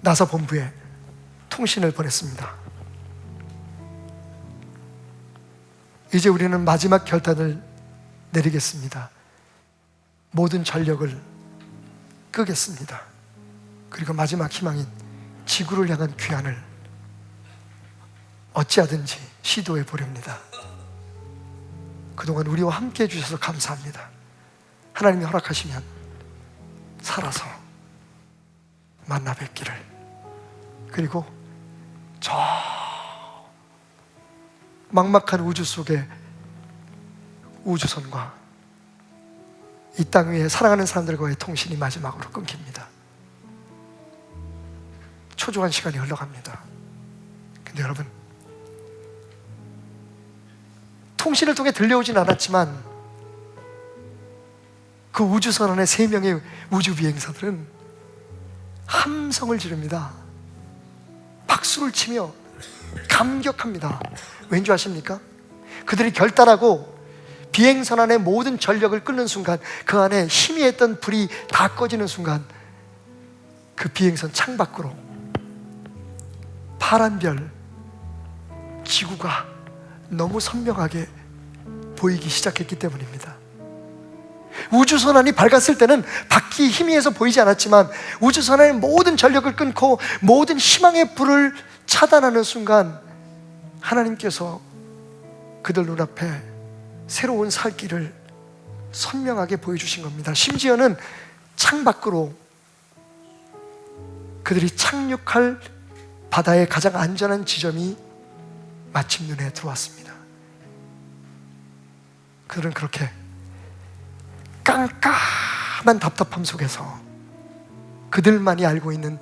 나사 본부에 통신을 보냈습니다. 이제 우리는 마지막 결단을 내리겠습니다. 모든 전력을 끄겠습니다. 그리고 마지막 희망인 지구를 향한 귀환을 어찌하든지 시도해 보렵니다. 그동안 우리와 함께 해주셔서 감사합니다. 하나님이 허락하시면 살아서 만나 뵙기를, 그리고 저 막막한 우주 속에 우주선과 이 땅 위에 사랑하는 사람들과의 통신이 마지막으로 끊깁니다. 초조한 시간이 흘러갑니다. 근데 여러분, 통신을 통해 들려오진 않았지만 그 우주선 안에 3명의 우주 비행사들은 함성을 지릅니다. 박수를 치며 감격합니다. 왠지 아십니까? 그들이 결단하고 비행선 안에 모든 전력을 끊는 순간, 그 안에 희미했던 불이 다 꺼지는 순간, 그 비행선 창밖으로 파란 별, 지구가 너무 선명하게 보이기 시작했기 때문입니다. 우주선 안이 밝았을 때는 밖이 희미해서 보이지 않았지만 우주선 안의 모든 전력을 끊고 모든 희망의 불을 차단하는 순간 하나님께서 그들 눈앞에 새로운 살 길을 선명하게 보여주신 겁니다. 심지어는 창밖으로 그들이 착륙할 바다의 가장 안전한 지점이 마침 눈에 들어왔습니다. 그들은 그렇게 깜깜한 답답함 속에서 그들만이 알고 있는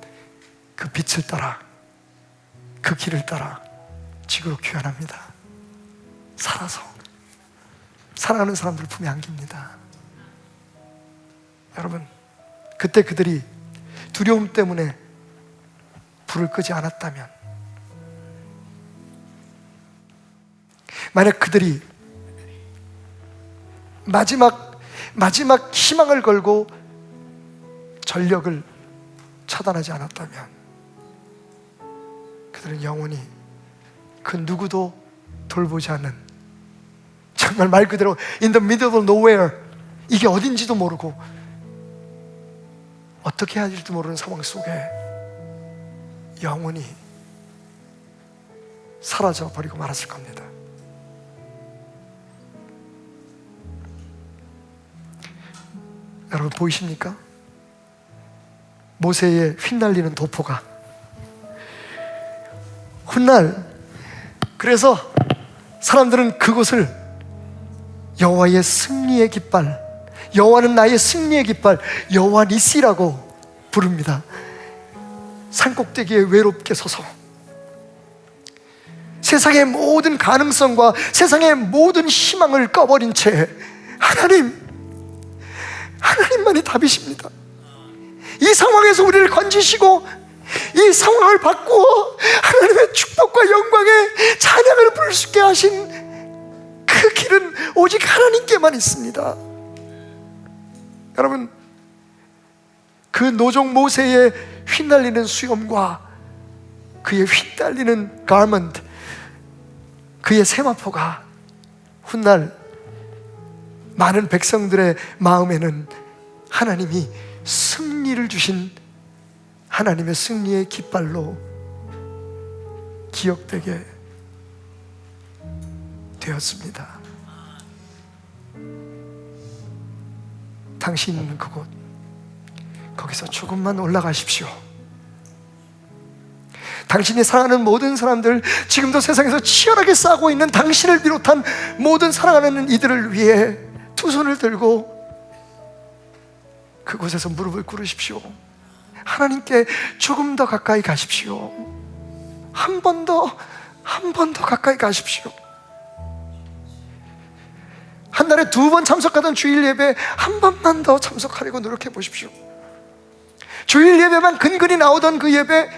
그 빛을 따라, 그 길을 따라 지구로 귀환합니다. 살아서 사랑하는 사람들 품에 안깁니다. 여러분, 그때 그들이 두려움 때문에 불을 끄지 않았다면, 만약 그들이 마지막 희망을 걸고 전력을 차단하지 않았다면 그들은 영원히 그 누구도 돌보지 않는, 정말 말 그대로 in the middle of nowhere, 이게 어딘지도 모르고 어떻게 해야 할지도 모르는 상황 속에 영원히 사라져 버리고 말았을 겁니다. 여러분 보이십니까? 모세의 휘날리는 도포가 훗날, 그래서 사람들은 그곳을 여호와의 승리의 깃발, 여호와는 나의 승리의 깃발, 여호와 니시라고 부릅니다. 산꼭대기에 외롭게 서서 세상의 모든 가능성과 세상의 모든 희망을 꺼버린 채 하나님만이 답이십니다. 이 상황에서 우리를 건지시고 이 상황을 바꾸어 하나님의 축복과 영광의 찬양을 부를 수 있게 하신 그 길은 오직 하나님께만 있습니다. 여러분, 그 노종 모세의 휘날리는 수염과 그의 휘날리는 가먼트, 그의 세마포가 훗날 많은 백성들의 마음에는 하나님이 승리를 주신 하나님의 승리의 깃발로 기억되게 되었습니다. 당신 있는 그곳, 거기서 조금만 올라가십시오. 당신이 사랑하는 모든 사람들, 지금도 세상에서 치열하게 싸우고 있는 당신을 비롯한 모든 사랑하는 이들을 위해 두 손을 들고 그곳에서 무릎을 꿇으십시오. 하나님께 조금 더 가까이 가십시오. 한 번 더 가까이 가십시오. 한 달에 2번 참석하던 주일 예배 한 번만 더 참석하려고 노력해 보십시오. 주일 예배만 근근히 나오던 그 예배,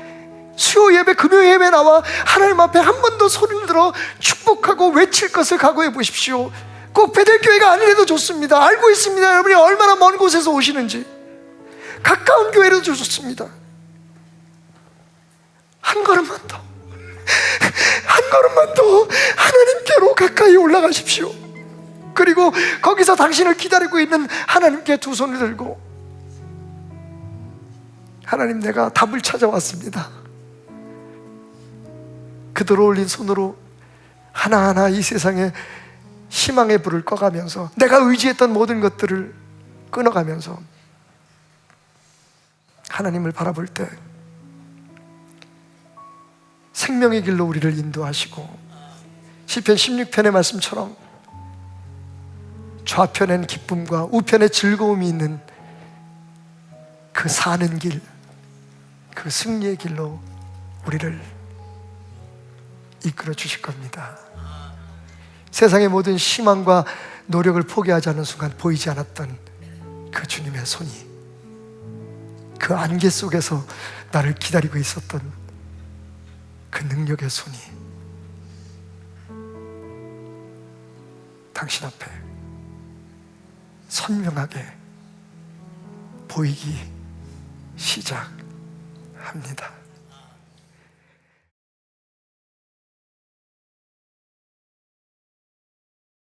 수요 예배, 금요 예배 나와 하나님 앞에 한 번 더 소리를 들어 축복하고 외칠 것을 각오해 보십시오. 꼭 베델교회가 아니래도 좋습니다. 알고 있습니다. 여러분이 얼마나 먼 곳에서 오시는지. 가까운 교회라도 좋습니다. 한 걸음만 더, 한 걸음만 더 하나님께로 가까이 올라가십시오. 그리고 거기서 당신을 기다리고 있는 하나님께 두 손을 들고, 하나님, 내가 답을 찾아왔습니다. 그대로 올린 손으로 하나하나 이 세상에 희망의 불을 꺼가면서, 내가 의지했던 모든 것들을 끊어가면서 하나님을 바라볼 때 생명의 길로 우리를 인도하시고, 시편 16편의 말씀처럼 좌편엔 기쁨과 우편에 즐거움이 있는 그 사는 길, 그 승리의 길로 우리를 이끌어 주실 겁니다. 세상의 모든 희망과 노력을 포기하지 않는 순간 보이지 않았던 그 주님의 손이, 그 안개 속에서 나를 기다리고 있었던 그 능력의 손이 당신 앞에 선명하게 보이기 시작합니다.